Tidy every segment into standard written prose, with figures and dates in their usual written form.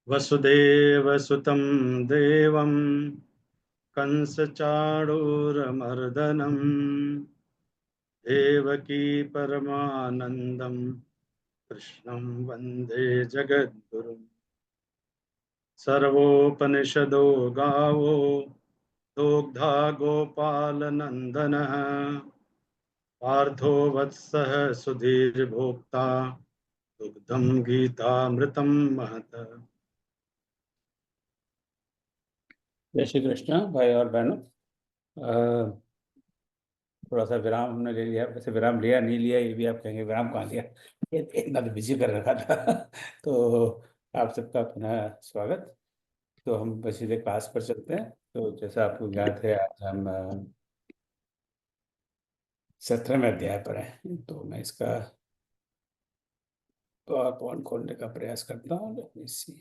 वसुदेवसुतं देवं कंसचाणूरमर्दनं देवकी परमानन्दं कृष्णं वन्दे जगद्गुरुं। सर्वोपनिषदो गावो दोग्धा गोपालनन्दनः पार्थो वत्सः सुधीर्भोक्ता दुग्धं गीतामृतं महत। जय श्री कृष्ण भाई और बहनों। थोड़ा सा विराम हमने ले लिया। वैसे विराम लिया नहीं लिया ये भी आप कहेंगे, विराम कहाँ लिया, ये इतना तो बिजी कर रखा था। तो आप सबका पुनः स्वागत। तो हम बस सीधे क्लास पर चलते हैं। तो जैसा आपको ज्ञात है, आज हम 17वें अध्याय पर हैं। तो मैं इसका पावर पॉइंट खोलने का प्रयास करता हूँ। Let me see.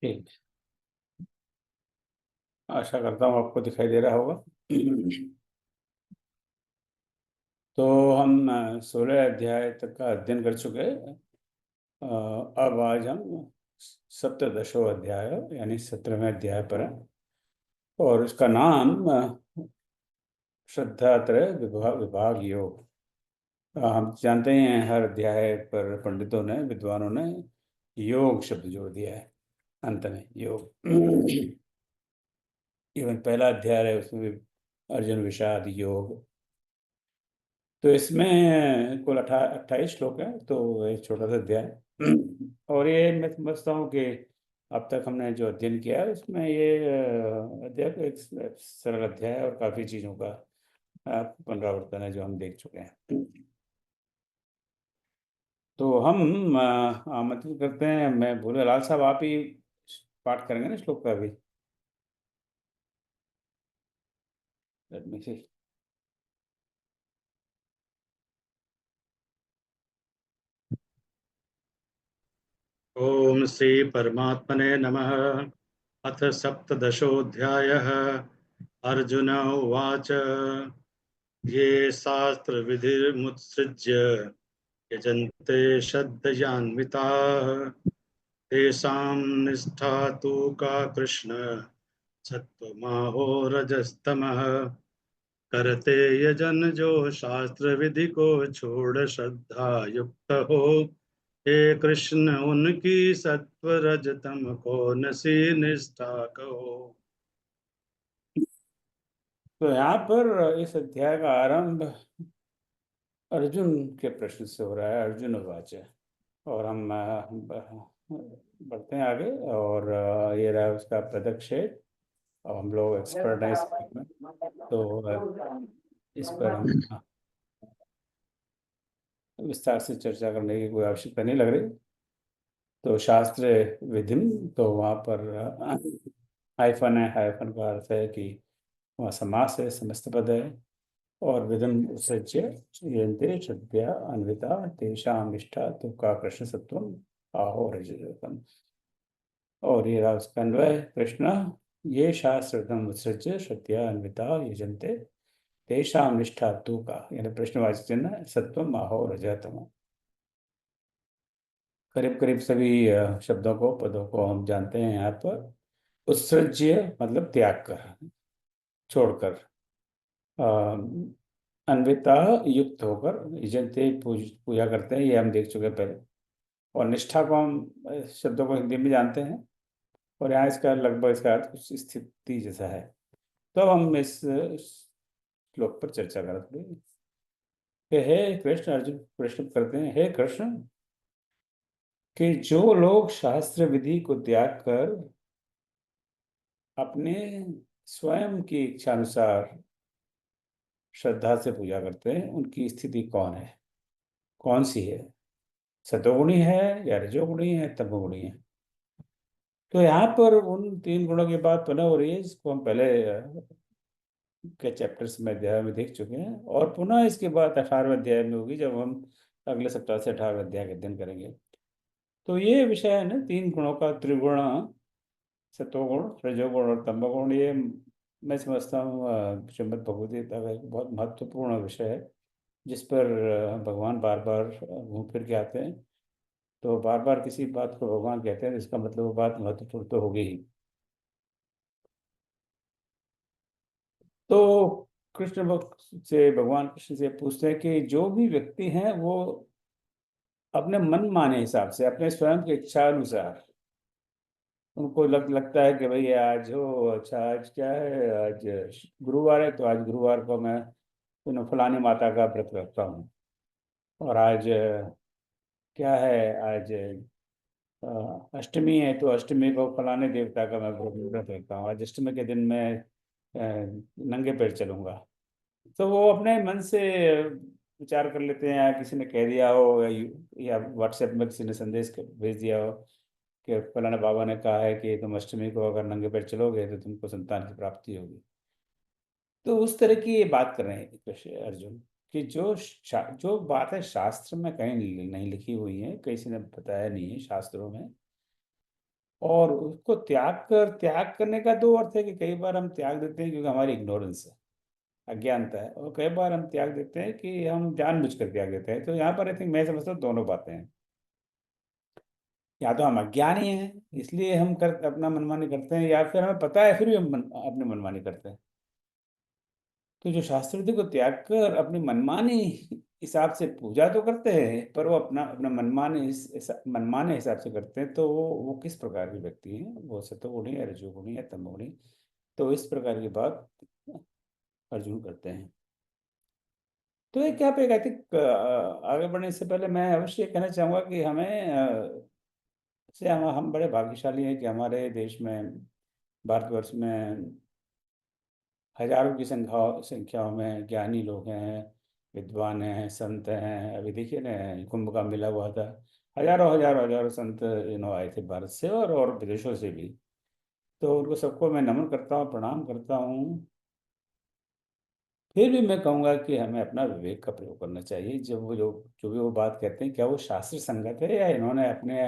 ठीक, आशा करता हूँ आपको दिखाई दे रहा होगा। तो हम 16 अध्याय तक का अध्ययन कर चुके हैं। अब आज हम सप्तदशो अध्याय यानी 17वें अध्याय पर है, और इसका नाम श्रद्धात्रय विभाग विभाग योग। हम जानते हैं हर अध्याय पर पंडितों ने, विद्वानों ने योग शब्द जोड़ दिया है अंत में, योग। इवन पहला अध्याय है उसमें भी अर्जुन विषाद योग। तो इसमें कुल 28 श्लोक है, तो एक छोटा सा अध्याय। और ये मैं समझता हूँ कि अब तक हमने जो अध्ययन किया है उसमें ये अध्याय तो एक सरल अध्याय है, और काफ़ी चीज़ों का पुनरावर्तन है जो हम देख चुके हैं। तो हम आमंत्रित करते हैं, मैं बोले लाल साहब आप ही पाठ करेंगे ना श्लोक का भी। Let me see. ओम श्री परमात्मने नमः। अथ सप्तदशोऽध्यायः। अर्जुन उवाच ये शास्त्रविधिमुत्सृज्य यजन्ते श्रद्धयान्विताः तेषां निष्ठा तु का कृष्ण सत्त्वमाहो रजस्तमः। करते यजन जो शास्त्र विधि को छोड़ श्रद्धा युक्त हो, हे कृष्ण उनकी सत्व रजतम कौन सी निष्ठा कहो। तो यहाँ पर इस अध्याय का आरंभ अर्जुन के प्रश्न से हो रहा है। अर्जुन उवाच। और हम बढ़ते हैं आगे, और ये रहा उसका पदक्षेप। अब हम लोग एक्सपर्ट हैं इस में, तो इस पर हम विस्तार से चर्चा करने की कोई आवश्यकता नहीं लग रही। तो शास्त्र विधिम, तो वहाँ पर हाइफन है। हाइफन का अर्थ है कि वहाँ समास है, समस्त पद है। और विधम उत्सृज्य यन्ते श्रद्धया अन्विता तेषां निष्ठा तो का कृष्ण सत्वम आहो रजतम। और ये रहा उसका अन्वय। कृष्ण ये शास्त्रम उत्सृज्य श्रद्धया अन्विता यजन्ते तेषां निष्ठा तु का, यानी प्रश्नवाची चिन्ह सत्वम आहो रजतम। करीब करीब सभी शब्दों को, पदों को हम जानते हैं यहाँ पर। उत्सृज्य मतलब त्याग कर, छोड़कर। अन्विता युक्त होकर, यजन्ते पूजा करते हैं, ये हम देख चुके हैं पहले। और निष्ठा को हम शब्दों को हिंदी में जानते हैं, और यहाँ इसका लगभग इसका अर्थ कुछ स्थिति जैसा है। तो अब हम इस श्लोक पर चर्चा करते हैं कि हे कृष्ण, अर्जुन प्रश्न करते हैं, हे कृष्ण कि जो लोग शास्त्र विधि को त्याग कर अपने स्वयं की इच्छा अनुसार श्रद्धा से पूजा करते हैं, उनकी स्थिति कौन है, कौन सी है। सतोगुणी है या रजोगुणी है तमोगुणी है। तो यहाँ पर उन 3 गुणों की बात पुनः हो रही है, जिसको हम पहले के चैप्टर्स में, अध्याय में देख चुके हैं, और पुनः इसके बाद 18वें अध्याय में होगी, जब हम अगले सप्ताह से 18वें अध्याय का अध्ययन करेंगे। तो ये विषय है ना 3 गुणों का, त्रिगुण, सतोगुण, रजोगुण और तमोगुण। ये मैं समझता हूँ श्रीमद् भगवद गीता का एक बहुत महत्वपूर्ण विषय है, जिस पर भगवान बार बार घूम फिर के आते हैं। तो बार बार किसी बात को भगवान कहते हैं, इसका मतलब वो बात महत्वपूर्ण तो होगी ही। तो कृष्ण भक्त से, भगवान कृष्ण से पूछते हैं कि जो भी व्यक्ति हैं वो अपने मन माने हिसाब से, अपने स्वयं की इच्छा अनुसार, उनको लगता है कि भाई आज हो, अच्छा आज क्या है, आज गुरुवार है, तो आज गुरुवार को मैं फलानी माता का व्रत रखता हूँ। और आज क्या है, आज अष्टमी है, तो अष्टमी को फलाने देवता का मैं व्रत रखता हूँ। आज अष्टमी के दिन मैं नंगे पैर चलूंगा। तो वो अपने मन से विचार कर लेते हैं, या किसी ने कह दिया हो, या व्हाट्सएप में किसी ने संदेश भेज दिया हो कि फलाना बाबा ने कहा है कि तुम अष्टमी को अगर नंगे पैर चलोगे तो तुमको संतान की प्राप्ति होगी। तो उस तरह की ये बात कर रहे हैं कृष्ण अर्जुन, कि जो बात है शास्त्र में कहीं नहीं लिखी हुई है, किसी ने बताया नहीं है शास्त्रों में, और उसको त्याग करने का दो अर्थ है, कि कई बार हम त्याग देते हैं क्योंकि हमारी इग्नोरेंस है, अज्ञानता है, और कई बार हम त्याग देते हैं कि हम जानबूझकर त्याग देते हैं। तो यहाँ पर आई थिंक मैं समझता हूँ दोनों बातें हैं। या तो हम अज्ञानी हैं इसलिए हम अपना मनमानी करते हैं, या फिर हमें पता है फिर भी हम अपनी मनमानी करते हैं। तो जो शास्त्र विधि को त्याग कर अपनी मनमानी हिसाब से पूजा तो करते हैं, पर वो अपना अपना मनमाने हिसाब से करते हैं, तो वो किस प्रकार के व्यक्ति हैं, वो सतोगुणी या रजोगुणी या तमोगुणी। तो इस प्रकार की बात अर्जुन करते हैं। तो ये क्या पे, आई थिंक आगे बढ़ने से पहले मैं अवश्य ये कहना चाहूँगा कि हम बड़े भाग्यशाली हैं कि हमारे देश में, भारतवर्ष में, हजारों की संख्याओं में ज्ञानी लोग हैं, विद्वान हैं, संत हैं। अभी देखिए ना, कुंभ का मेला हुआ था, हजारों हजारों हजारों संत आए थे भारत से और विदेशों से भी। तो उनको सबको मैं नमन करता हूँ, प्रणाम करता हूँ। फिर भी मैं कहूँगा कि हमें अपना विवेक का प्रयोग करना चाहिए। जब वो जो भी वो बात कहते हैं, क्या वो शास्त्र संगत है, या इन्होंने अपने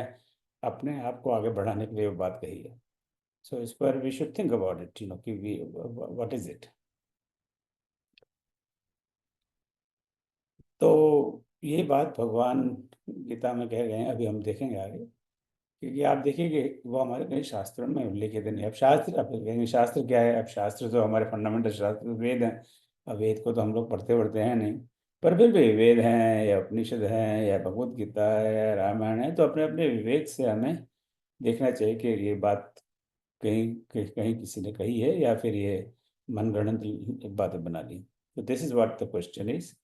अपने आप को आगे बढ़ाने के लिए वो बात कही है। सो इस पर we should think about it, कि वी व्हाट इज इट। तो ये बात भगवान गीता में कह गए हैं, अभी हम देखेंगे आगे, क्योंकि आप देखिए कि वो हमारे कई शास्त्रों में उल्लेखित नहीं। अब शास्त्र, अब कहेंगे शास्त्र क्या है, अब शास्त्र तो हमारे फंडामेंटल शास्त्र तो वेद हैं। अब वेद को तो हम लोग पढ़ते पढ़ते हैं नहीं, पर फिर भी वेद हैं या उपनिषद हैं या भगवत गीता है या रामायण है, तो अपने अपने विवेक से हमें देखना चाहिए कि ये बात कहीं किसी ने कही है, या फिर ये मनगढ़ंत बातें बना ली। तो this is what the question is,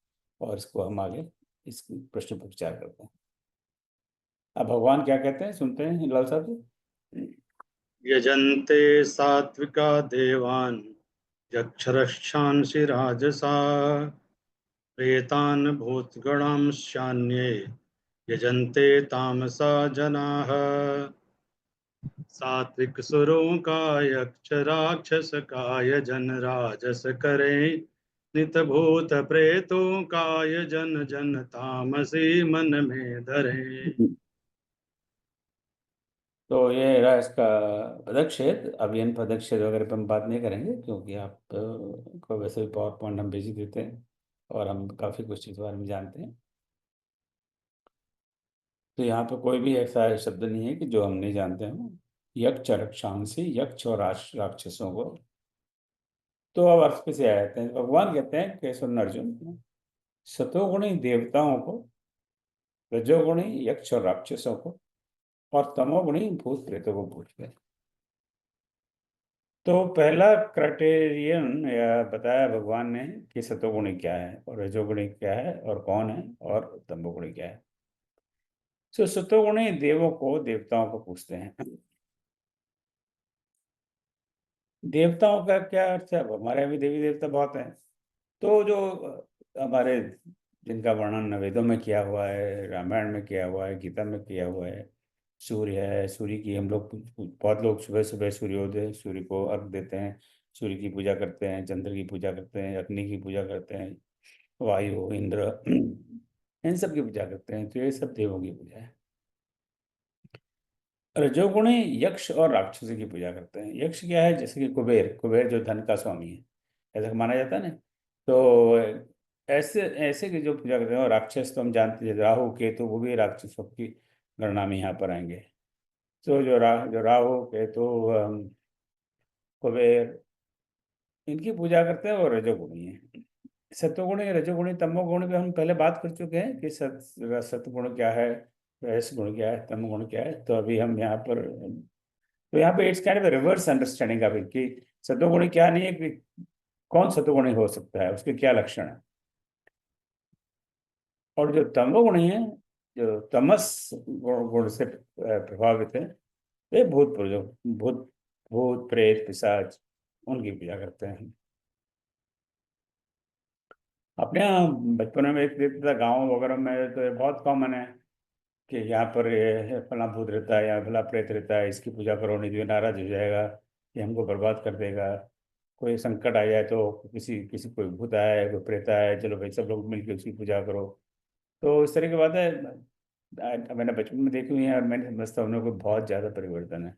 और इसको हम आगे इस प्रश्न पर विचार करते हैं। अब भगवान क्या कहते हैं, सुनते हैं लाल साहब जी। यजन्ते सात्विका देवान् यक्षरक्षांसि राजसा प्रेतान् भूतगणांश्चान्ये यजन्ते तामसा जनाः सात्विक सुरों का यक्ष राक्षस का यजन राजस करे नित भूत प्रेतों का यजन जन तामसी मन में धरे। तो ये रहा इसका पदच्छेद। अब इन पदच्छेद वगैरह पर हम बात नहीं करेंगे, क्योंकि आप को वैसे भी पावर पॉइंट हम भेज ही देते हैं, और हम काफ़ी कुछ चीज़ के बारे में जानते हैं। तो यहाँ पे कोई भी ऐसा शब्द नहीं है कि जो हम नहीं जानते हो। यक्ष रक्षांसी, यक्ष और राक्षसों को। तो अब अर्थ पे से आ जाते हैं। भगवान कहते हैं कि सुन अर्जुन, सतोगुणी देवताओं को, रजोगुणी यक्ष और राक्षसों को, और तमोगुणी भूत प्रेतों को पूछ गए। तो पहला क्राइटेरियन या बताया भगवान ने कि सतोगुणी क्या है और रजोगुणी क्या है और कौन है, और तमोगुणी क्या है। तो सतोगुणी देवों को, देवताओं को पूछते हैं। देवताओं का क्या अर्थ है, अब हमारे भी देवी देवता बहुत हैं। तो जो हमारे जिनका वर्णन वेदों में किया हुआ है, रामायण में किया हुआ है, गीता में किया हुआ है। सूर्य है, सूर्य की हम लोग, बहुत लोग सुबह सुबह सूर्योदय, सूर्य को अर्घ देते हैं, सूर्य की पूजा करते हैं, चंद्र की पूजा करते हैं, अग्नि की पूजा करते हैं, वायु, इंद्र, इन सब की पूजा करते हैं। तो ये सब देवों की पूजा है। रजोगुणी यक्ष और राक्षसी की पूजा करते हैं। यक्ष क्या है? जैसे कि कुबेर, कुबेर जो धन का स्वामी है, ऐसा माना जाता है ना। तो ऐसे ऐसे की जो पूजा करते हैं। और राक्षस तो हम जानते हैं, राहु केतु, वो भी राक्षसों की गणना में यहाँ पर आएंगे। तो जो राहु केतु, कुबेर, इनकी पूजा करते हैं, और रजोगुणी है। सत्वगुण, रजोगुणी, तमोगुण भी हम पहले बात कर चुके हैं कि सत्वगुण क्या है, रजस गुण क्या है, तमोगुण क्या है। तो अभी हम यहाँ पर, तो यहाँ पे it's kind of reverse understanding अभी कि सत्वगुणी क्या नहीं है, कि कौन सत्वगुणी हो सकता है, उसके क्या लक्षण है। और जो तमोगुणी है, जो तमस गुण से प्रभावित है, वे भूत भूत प्रेत पिशाच, उनकी पूजा करते हैं। अपने यहाँ बचपन में एक देखता था, गाँव वगैरह में तो ये बहुत कॉमन है कि यहाँ पर ये फला भूत रहता है या फला प्रेत रहता है, इसकी पूजा करो, नहीं तो ये नाराज हो जाएगा, ये हमको बर्बाद कर देगा। कोई संकट आ जाए तो किसी किसी कोई भूत आया है, कोई प्रेत आया है, चलो भाई सब लोग मिलकर उसकी पूजा करो। तो इस तरह की बात है, मैंने बचपन में देखी हुई है, और मैंने समझता हूँ उन्हें कोई बहुत ज़्यादा परिवर्तन है।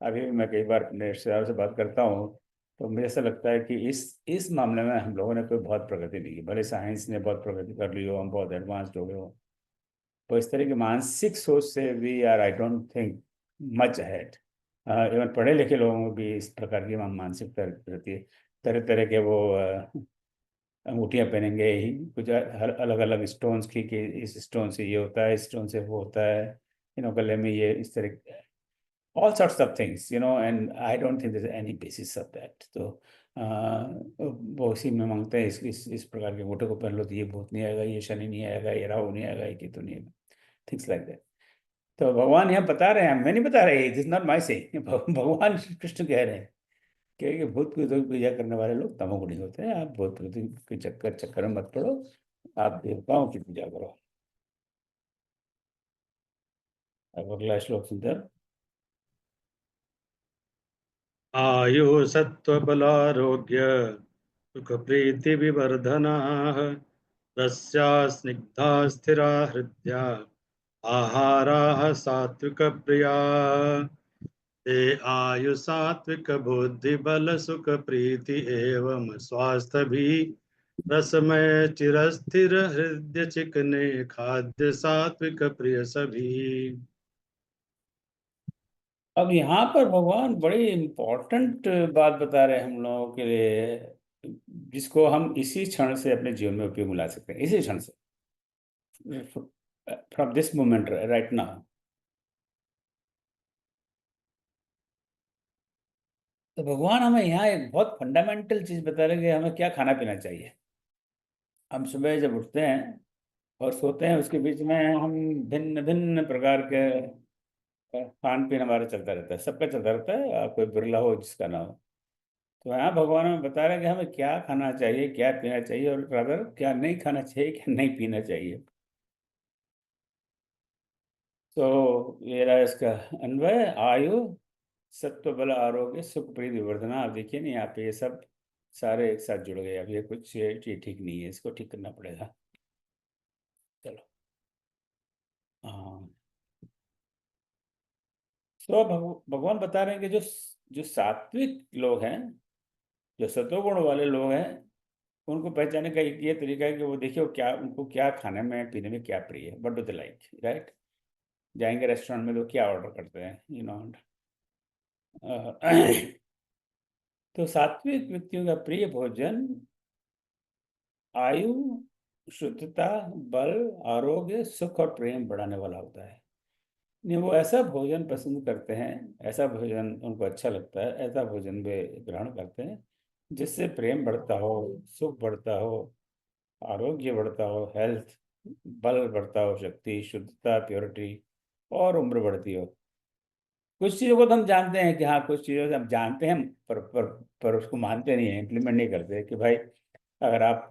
अभी भी मैं कई बार अपने रिश्तेदारों से बात करता हूँ, तो मुझे ऐसा लगता है कि इस मामले में हम लोगों ने कोई बहुत प्रगति नहीं की। भले साइंस ने बहुत प्रगति कर ली हो, हम बहुत एडवांस्ड हो गए हो, तो इस तरह की मानसिक सोच से भी यार I don't think much ahead. Even पढ़े लिखे लोगों में भी इस प्रकार की मानसिकता रहती है। तरह तरह के वो अंगूठियां पहनेंगे ही, कुछ हर अलग अलग स्टोन्स की, कि इस स्टोन से ये होता है, इस स्टोन से वो होता है, गले में ये, इस तरह all sorts of things, and I don't think there's any basis of that. तो वो उसी में मांगते हैं, इस प्रकार के अंगूठे को पहन लो तो ये भूत नहीं आएगा, ये शनि नहीं आएगा, ये राहु नहीं आएगा, ये केतु नहीं आएगा, थिंग्स लाइक दैट। तो भगवान यहाँ बता रहे हैं, मैं नहीं बता रहे, दिस नॉट माई से, भगवान श्री कृष्ण कह रहे हैं कि भूत प्रेतों की पूजा करने वाले लोग तमोगुणी होते हैं। आप भूत प्रेतों के चक्कर में मत पड़ो, आप देवताओं की पूजा करो। अब अगला श्लोक सुनते हैं। आयु सत्त्वबलारोग्य सुख प्रीति विवर्धनाः रस्या स्निग्धा स्थिरा हृदया आहाराः सात्विकप्रिया ते आयु सात्विक बुद्धि बल सुख प्रीति एवं स्वास्थ्य भी रसमय चिरस्थिर हृदय चिकने खाद्य सात्विक प्रिय सभी। अब यहाँ पर भगवान बड़ी इम्पोर्टेंट बात बता रहे हैं हम लोगों के लिए, जिसको हम इसी क्षण से अपने जीवन में उपयोग में ला सकते हैं, इसी क्षण से, from this moment, right now. तो भगवान हमें यहाँ एक बहुत फंडामेंटल चीज बता रहे हैं कि हमें क्या खाना पीना चाहिए। हम सुबह जब उठते हैं और सोते हैं, उसके बीच में हम भिन्न भिन्न प्रकार के खान पीन हमारा चलता रहता है, सबका चलता रहता है, कोई बिरला हो जिसका ना हो। तो यहाँ भगवान हमें बता रहे हैं कि हमें क्या खाना चाहिए, क्या पीना चाहिए, और रादर क्या नहीं खाना चाहिए, क्या नहीं पीना चाहिए। तो ये रहा इसका अन्वय। आयु, सत्व, बल, आरोग्य, सुख, प्रीति, विवर्धना। आप देखिए ना, यहाँ पे ये सब सारे एक साथ जुड़ गए। अब ये कुछ ये ठीक नहीं है, इसको ठीक करना पड़ेगा। चलो, हाँ। तो भगवान बता रहे हैं कि जो जो सात्विक लोग हैं, जो सत्वगुण वाले लोग हैं, उनको पहचानने का एक ये तरीका है कि वो देखिए वो क्या, उनको क्या खाने में पीने में क्या प्रिय है, what do they like, right. जाएंगे रेस्टोरेंट में तो क्या ऑर्डर करते हैं, तो सात्विक व्यक्तियों का प्रिय भोजन आयु, शुद्धता, बल, आरोग्य, सुख और प्रेम बढ़ाने वाला होता है। नहीं, वो ऐसा भोजन पसंद करते हैं, ऐसा भोजन उनको अच्छा लगता है, ऐसा भोजन वे ग्रहण करते हैं जिससे प्रेम बढ़ता हो, सुख बढ़ता हो, आरोग्य बढ़ता हो, हेल्थ, बल बढ़ता हो, शक्ति, शुद्धता, प्योरिटी, और उम्र बढ़ती हो। कुछ चीज़ों को तो हम जानते हैं कि हाँ, कुछ चीज़ों से हम जानते हैं, पर उसको मानते नहीं है, इम्प्लीमेंट नहीं करते कि भाई अगर आप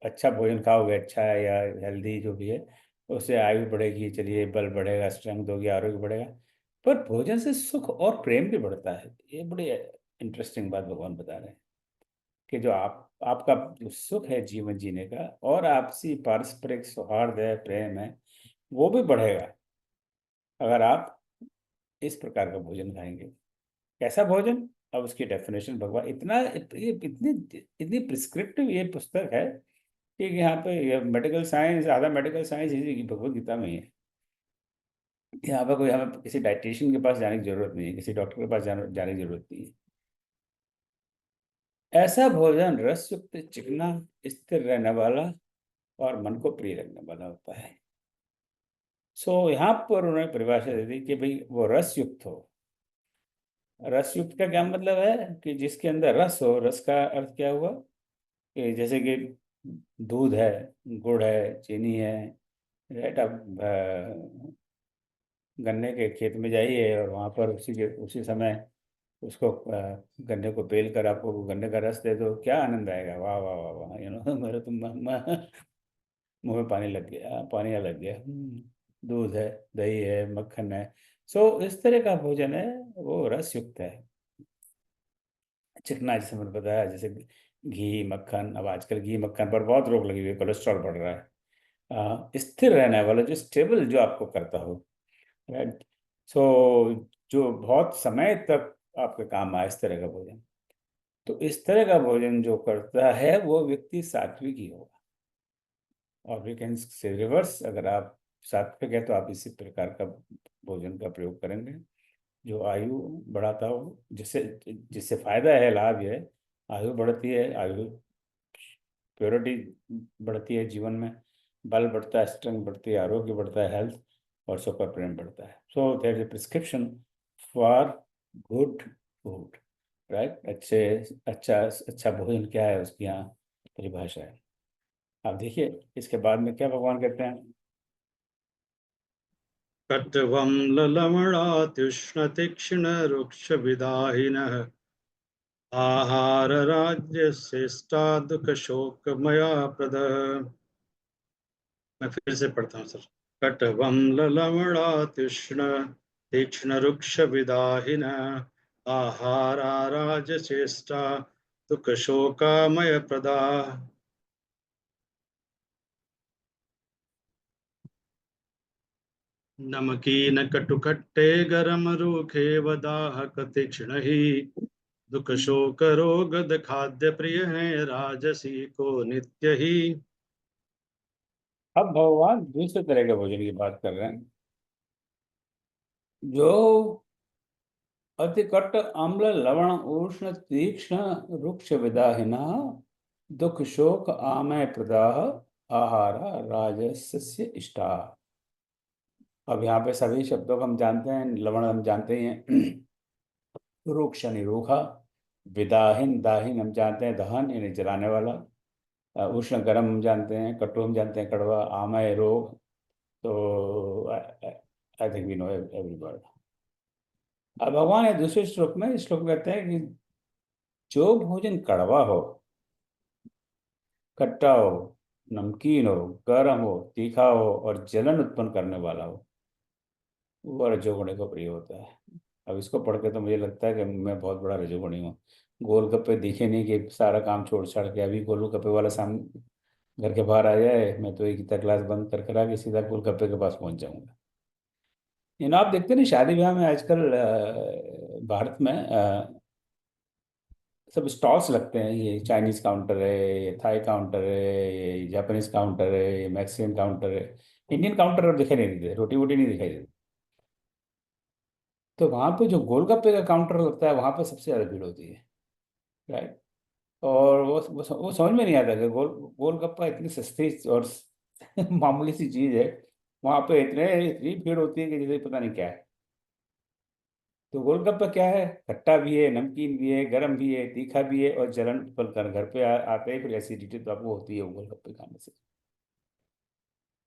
अच्छा भोजन खाओगे, अच्छा है या हेल्दी जो भी है, उससे आयु बढ़ेगी, चलिए बल बढ़ेगा, स्ट्रेंथ होगी, आरोग्य बढ़ेगा। पर भोजन से सुख और प्रेम भी बढ़ता है। ये बड़ी इंटरेस्टिंग बात भगवान बता रहे हैं कि जो आपका जो सुख है जीवन जीने का, और आपसी पारस्परिक सौहार्द है, प्रेम है, वो भी बढ़ेगा अगर आप इस प्रकार का भोजन खाएंगे। कैसा भोजन? अब उसकी डेफिनेशन भगवान इतनी इतनी प्रिस्क्रिप्टिव ये पुस्तक है कि यहाँ पे मेडिकल साइंस, आधा मेडिकल साइंस इसी की भगवत गीता में ही है। यहाँ पे कोई हमें किसी डाइटिशियन के पास जाने की जरूरत नहीं है, किसी डॉक्टर के पास जाने की जरूरत नहीं है। ऐसा भोजन रस युक्त, चिकना, स्थिर रहने वाला और मन को प्रिय लगने वाला होता है। यहाँ पर उन्होंने परिभाषा दे दी कि भाई वो रस युक्त हो। रस युक्त का क्या मतलब है? कि जिसके अंदर रस हो। रस का अर्थ क्या हुआ? कि जैसे कि दूध है, गुड़ है, चीनी है, राइट। अब गन्ने के खेत में जाइए और वहां पर उसी समय उसको गन्ने को पेल कर आपको गन्ने का रस दे दो, क्या आनंद आएगा! वाह वाह वाह वाह, मेरे तो मुंह में पानी लग गया, पानी आ लग गया। दूध है, दही है, मक्खन है। इस तरह का भोजन है, वो रस युक्त है। चिकना, जैसे मैंने बताया, जैसे घी मक्खन। अब आजकल घी मक्खन पर बहुत रोक लगी हुई है, कोलेस्ट्रॉल बढ़ रहा है। स्थिर रहने वाला, जो स्टेबल, जो आपको करता हो, राइट। जो बहुत समय तक आपके काम आए, इस तरह का भोजन। तो इस तरह का भोजन जो करता है वो व्यक्ति सात्विक ही होगा। और वी कैन से रिवर्स, अगर आप सात्विक है तो आप इसी प्रकार का भोजन का प्रयोग करेंगे जो आयु बढ़ाता हो, जिससे जिससे फायदा है, लाभ है। आयु बढ़ती है, आयु प्योरिटी बढ़ती है जीवन में, बल बढ़ता है, स्ट्रेंथ बढ़ती है, आरोग्य बढ़ता है, हेल्थ, और सुख और प्रेम बढ़ता है। There is a prescription for good food, right. अच्छा अच्छा भोजन क्या है, उसकी यहाँ परिभाषा है। आप देखिए इसके बाद में क्या भगवान कहते हैं। कट्वं ललमणात्युष्णतीक्ष्णरुक्षविदाहिनः आहारराज्यश्रेष्ठा दुःखशोकमया प्रदः। मैं फिर से पढ़ता हूँ सर। कट्वं ललमणात्युष्ण तीक्ष्णरुक्षविदाहिनः आहाराराजश्रेष्ठा दुःखशोकामय प्रदा। नमकीन कटुखट्टे गरम रूखे वदाहक तीक्ष्ण ही दुख शोक रोगद खाद्य प्रिय है राजसी को नित्य ही। अब भगवान दूसरे तरह के भोजन की बात कर रहे हैं, जो अति कट अम्ल लवण उष्ण तीक्ष्ण रुक्ष विदाहिना दुख शोक आमय प्रदाह आहारा राजस्य इष्टा। अब यहाँ पे सभी शब्दों को हम जानते हैं। लवण हम जानते ही हैं, रुक्ष यानी रूखा, विदाहिन, दाहिन हम जानते हैं दहन यानी जलाने वाला, उष्ण गर्म हम जानते हैं, कटु हम जानते हैं कड़वा, आमय रोग। तो I think we know every word. अब भगवान ये दूसरे श्लोक में, इस श्लोक में कहते हैं कि जो भोजन कड़वा हो, खट्टा हो, नमकीन हो, गर्म हो, तीखा हो और जलन उत्पन्न करने वाला हो, वो रजोगुणी को प्रिय होता है। अब इसको पढ़ के तो मुझे लगता है कि मैं बहुत बड़ा रजोगुणी हूँ। गोलगप्पे दिखे नहीं कि सारा काम छोड़ छाड़ के अभी गोलगप्पे वाला सामने घर के बाहर आ जाए, मैं तो एक ही क्लास बंद कर करा के सीधा गोलगप्पे के पास पहुंच जाऊंगा। आप देखते नहीं शादी ब्याह में आजकल भारत में सब स्टॉल्स लगते हैं। ये चाइनीज काउंटर है, ये थाई काउंटर है, ये जापानीज काउंटर है, ये मैक्सिकन काउंटर है। इंडियन काउंटर अब दिखाई नहीं देते, रोटी वोटी नहीं दिखाई देती। तो वहां पे जो गोलगप्पे का काउंटर लगता है, वहां पे सबसे ज्यादा भीड़ होती है, राइट। और वो समझ में नहीं आता कि गोलगप्पा इतनी सस्ती और मामूली सी चीज है, वहां पे इतनी भीड़ होती है कि जैसे पता नहीं क्या है। तो गोलगप्पा क्या है? खट्टा भी है, नमकीन भी है, गरम भी है, तीखा भी है, और जलन उत्पन्न कर घर पे आते ही फिर एसिडिटी तो आपको होती है वो गोलगप्पे खाने से।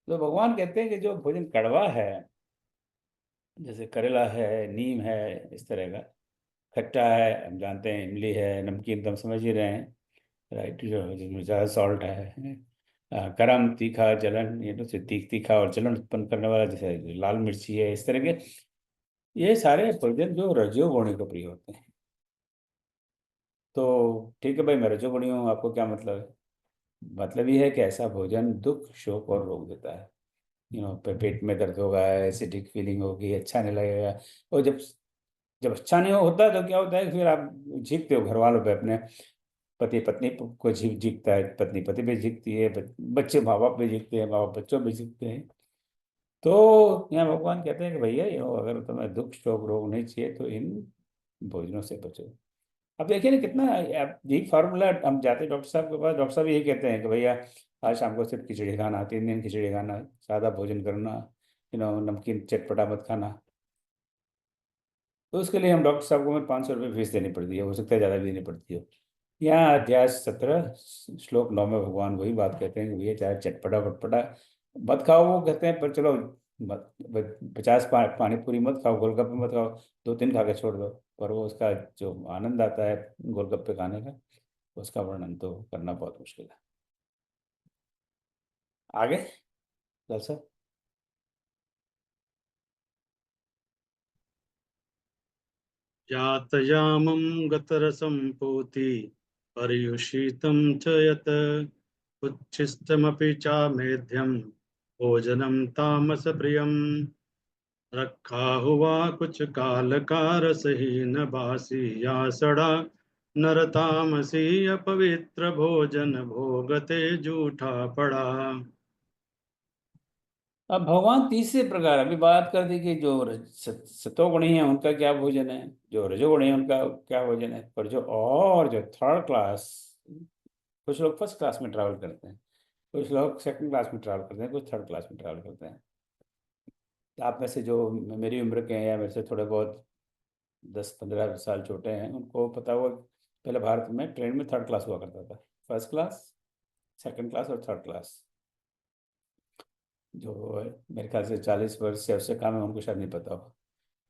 तो भगवान कहते हैं कि जो भोजन कड़वा है, जैसे करेला है, नीम है, इस तरह का, खट्टा है हम जानते हैं, इमली है, नमकीन तो हम समझ ही रहे हैं, राइट, जो जिसमें ज़्यादा सॉल्ट है, गरम तीखा जलन, ये तो तीखा और जलन उत्पन्न करने वाला, जैसे लाल मिर्ची है, इस तरह के ये सारे भोजन जो रजोगुणी को प्रिय होते हैं। तो ठीक है भाई, मैं रजोगुणी हूँ, आपको क्या मतलब है? मतलब ये है कि ऐसा भोजन दुख शोक और रोग देता है। पेट में दर्द होगा, एसिडिक फीलिंग होगी, अच्छा नहीं लगेगा। और जब जब अच्छा नहीं होता है तो क्या होता है कि फिर आप झीकते हो घर वालों पे, अपने पति पत्नी को झीकता है, पत्नी पति पे झीकती है, बच्चे माँ बाप पे झीकते हैं, माँ बाप बच्चों पे झीकते हैं। तो यहाँ भगवान कहते हैं कि भैया अगर तुम्हें दुख शोक रोग नहीं चाहिए तो इन भोजनों से बचो। अब देखिए ना कितना यही फार्मूला, हम जाते हैं डॉक्टर साहब के पास, डॉक्टर साहब यही कहते हैं कि भैया आज शाम को सिर्फ खिचड़ी खाना, 3 दिन खिचड़ी खाना, सादा भोजन करना, नमकीन चटपटा मत खाना। तो उसके लिए हम डॉक्टर साहब को हमें 500 रुपये फीस देनी पड़ती है, हो सकता है ज़्यादा भी देनी पड़ती हो। यहाँ अध्याय 17 श्लोक 9 में भगवान वही बात कहते हैं कि भैया चाहे चटपटा वटपटा मत खाओ, वो कहते हैं, पर चलो 50 पानी पूरी मत खाओ, गोलगप्पे मत खाओ, 2-3 खा के छोड़ दो। पर वो उसका जो आनंद आता है गोलगप्पे खाने का, उसका वर्णन तो करना बहुत मुश्किल है। आगे चल सर। यातयामं गतरसं पूति पर्युषितं च यत् उच्छिष्टमपि चामेध्यं भोजनं तामसप्रियं रखा हुआ कुछ काल का रसहीन बासी या सड़ा नरतामसी अपवित्र भोजन भोगते जूठा पड़ा। अब भगवान तीसरे प्रकार, अभी बात कर दी कि जो सतोगुणी है उनका क्या भोजन है, जो रजोगुणी है उनका क्या भोजन है, पर जो थर्ड क्लास, कुछ लोग फर्स्ट क्लास में ट्रैवल करते हैं, कुछ लोग सेकंड क्लास में ट्रैवल करते हैं, कुछ थर्ड क्लास में ट्रैवल करते हैं। तो आप में से जो मेरी उम्र के हैं या मेरे से थोड़े बहुत 10-15 साल छोटे हैं, उनको पता होगा पहले भारत में ट्रेन में थर्ड क्लास हुआ करता था, फर्स्ट क्लास, सेकंड क्लास और थर्ड क्लास। जो मेरे ख्याल से 40 वर्ष या उससे कम है उनको शायद नहीं पता हो।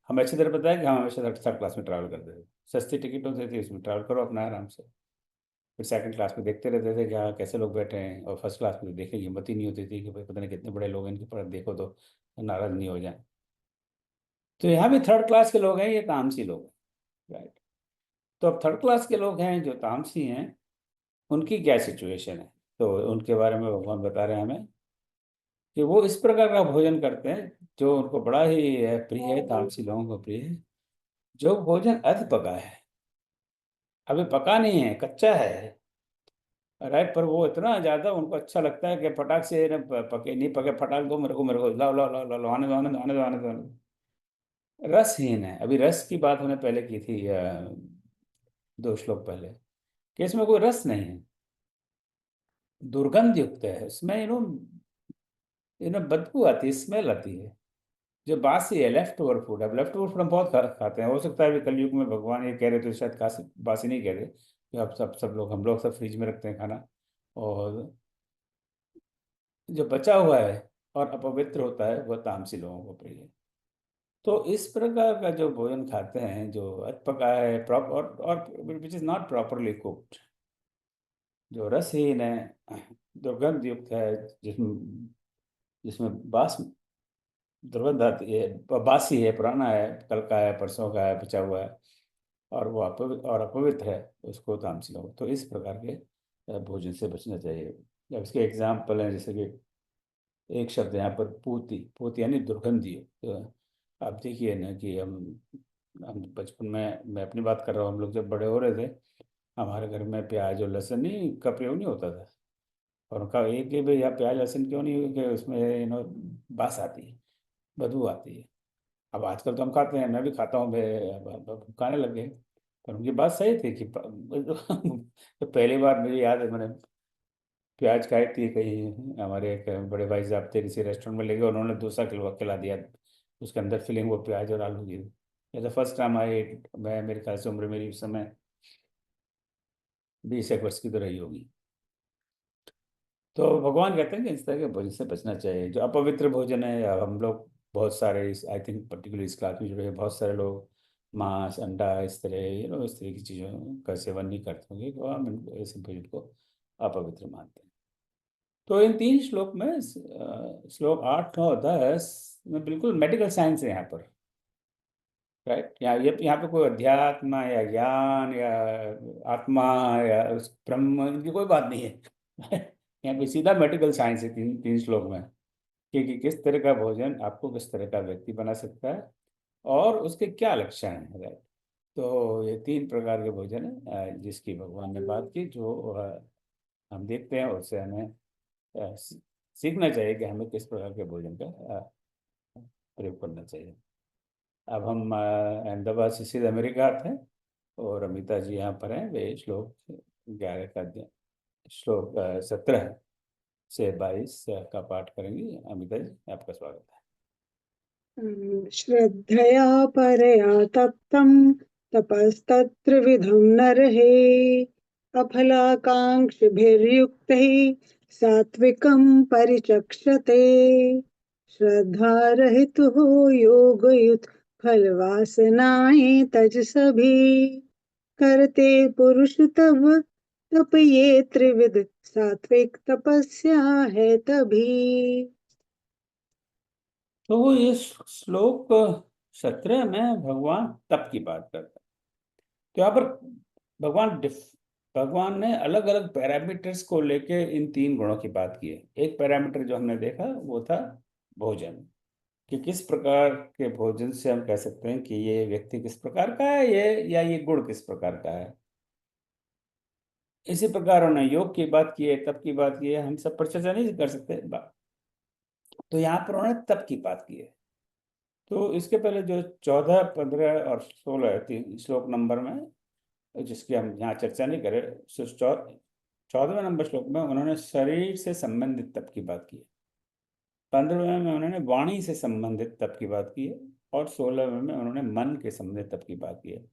हमें अच्छी तरह पता है कि हम हमेशा थर्ड क्लास में ट्रैवल करते थे, सस्ती टिकट होती थी, उसमें ट्रैवल करो अपना आराम से। फिर सेकंड क्लास में देखते रहते थे कि हाँ कैसे लोग बैठे हैं, और फर्स्ट क्लास में देखने की हिम्मत ही नहीं होती थी कि भाई पता नहीं कितने बड़े लोग हैं, इनके पर देखो तो नाराज नहीं हो जाए। तो यहाँ भी थर्ड क्लास के लोग हैं, ये तामसी लोग हैं, राइट। तो अब थर्ड क्लास के लोग हैं जो तामसी हैं, उनकी क्या सिचुएशन है? तो उनके बारे में भगवान बता रहे हैं हमें कि वो इस प्रकार का भोजन करते हैं जो उनको बड़ा ही प्रिय है, तामसी लोगों को प्रिय है। जो भोजन अध पका है, अभी पका नहीं है, कच्चा है, राइट, पर वो इतना ज्यादा उनको अच्छा लगता है कि फटाक से ना पके नहीं पके, फटाक दो मेरे को लाओ लाओ लाओ लाओ लाओ, आने दो आने दो आने दो आने दो आने दो। रसहीन है। अभी रस की बात हमने पहले की थी 2 श्लोक पहले, कि इसमें कोई रस नहीं है, दुर्गंध युक्त है, इसमें बदबू आती है, स्मेल आती है, जो बासी है, लेफ्ट ओवर फूड। अब लेफ्ट ओवर फूड हम बहुत खाते हैं, हो सकता है अभी कलयुग में भगवान ये कह रहे तो शायद काशी बासी नहीं कह रहे, कि अब सब लोग, हम लोग सब फ्रिज में रखते हैं खाना, और जो बचा हुआ है और अपवित्र होता है वह तामसी लोगों को प्रिय है। तो इस प्रकार का जो भोजन खाते हैं जो अधपका है, और which is not properly cooked, जो रसहीन है, दुर्गंध युक्त है, जिसमें जिसमें दुर्गंध आती है, बासी है, पुराना है, कल का है, परसों का है, बचा हुआ है, और वो अपवित्र है, उसको तामसी लोग, तो इस प्रकार के भोजन से बचना चाहिए। अब इसके एग्जाम्पल हैं, जैसे कि एक शब्द यहाँ पर पूती, पूती यानी दुर्गंधी। तो आप देखिए ना कि हम बचपन में, मैं अपनी बात कर रहा हूँ, हम लोग जब बड़े हो रहे थे, हमारे घर में प्याज और लहसुन नहीं का प्रयोग नहीं होता था, और उनका एक ही भाई यहाँ प्याज लहसुन क्यों नहीं, कि उसमें बास आती है, बदबू आती है। अब आजकल तो हम खाते हैं, मैं भी खाता हूँ, मैं अब खाने लग गए। पर उनकी बात सही थी कि तो पहली बार मुझे याद है, मैंने प्याज खाई थी कहीं, हमारे एक बड़े भाई साहब थे, किसी रेस्टोरेंट में ले गए, उन्होंने दूसरा खिला दिया, उसके अंदर फिलिंग वो प्याज और आलू की। ये फर्स्ट टाइम आई, मैं, मेरे ख्याल से उम्र मेरी उस समय 20-1 वर्ष की तो रही होगी। तो भगवान कहते हैं कि इस तरह के भोजन से बचना चाहिए, जो अपवित्र भोजन है। या हम लोग बहुत सारे, इस आई थिंक पर्टिकुलर इस क्लास में जुड़े हैं बहुत सारे लोग, मांस अंडा इस तरह, इस तरह की चीज़ों का सेवन नहीं करते होंगे, तो हम ऐसे भोजन को अपवित्र मानते हैं। तो इन 3 श्लोक में श्लोक 8, 9, 10 में बिल्कुल मेडिकल साइंस है यहाँ पर, राइट। यहाँ पे कोई अध्यात्म या ज्ञान या आत्मा या उस ब्रह्म, इनकी कोई बात नहीं है। यहाँ पे सीधा मेडिकल साइंस है 3 श्लोक में, कि किस तरह का भोजन आपको किस तरह का व्यक्ति बना सकता है और उसके क्या लक्षण है, राइट। तो ये 3 प्रकार के भोजन है जिसकी भगवान ने बात की, जो हम देखते हैं, उससे हमें सीखना चाहिए कि हमें किस प्रकार के भोजन का प्रयोग करना चाहिए। अब हम अहमदाबाद से सीधे अमेरिका आते हैं और अमिता जी यहाँ पर हैं। वे श्लोक 11 का श्लोक 17 से 22 का पाठ करेंगी। अमिता जी, आपका स्वागत है। श्रद्धया परया तप्तं तपस्तत्त्रिविधं नरहे अफलाकाङ्क्षिभिर्युक्तैः सात्विकं परिचक्षते श्रद्धारहितो योगयुत फलवासनाएं तज सभी करते पुरुष तब तप ये त्रिविध सात्विक तपस्या है तभी। तो ये श्लोक 17 में भगवान तप की बात करते हैं। तो यहाँ पर भगवान ने अलग अलग पैरामीटर्स को लेके इन 3 गुणों की बात की है। एक पैरामीटर जो हमने देखा वो था भोजन, कि किस प्रकार के भोजन से हम कह सकते हैं कि ये व्यक्ति किस प्रकार का है, ये गुण किस प्रकार का है। इसी प्रकार उन्होंने योग की बात की है, तप की बात की है, हम सब पर चर्चा नहीं कर सकते तो यहाँ पर उन्होंने तप की बात की है। तो इसके पहले जो 14, 15 और 16 श्लोक नंबर में, जिसकी हम यहाँ चर्चा नहीं करें, 14वें नंबर श्लोक में उन्होंने शरीर से संबंधित तप की बात की है, 15वें में उन्होंने वाणी से संबंधित तप की बात की है और 16वें में उन्होंने मन के संबंधित तप की बात की है।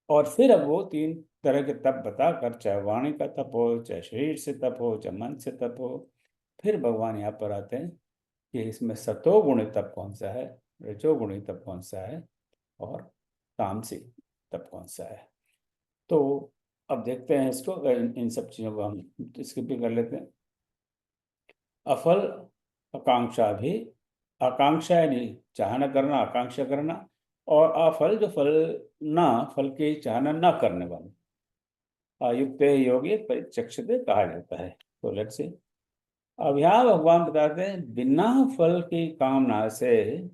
और फिर अब वो 3 तरह के तप बताकर, चाहे वाणी का तप हो, चाहे शरीर से तप हो, चाहे मन से तप हो, फिर भगवान यहाँ पर आते हैं कि इसमें सतोगुणी तप कौन सा है, रजोगुणी तप कौन सा है और तामसी तप कौन सा है। तो अब देखते हैं इसको, इन सब चीज़ों को हम स्किप भी कर लेते हैं। अफल आकांक्षा भी, आकांक्षा यानी चाहना करना, आकांक्षा करना, और अफल जो फल की चाहना ना करने वाले, अयुक्त योगी परिचक्षते कहा जाता है। तो लेट्स सी, अब यहाँ भगवान बताते हैं बिना फल की कामना से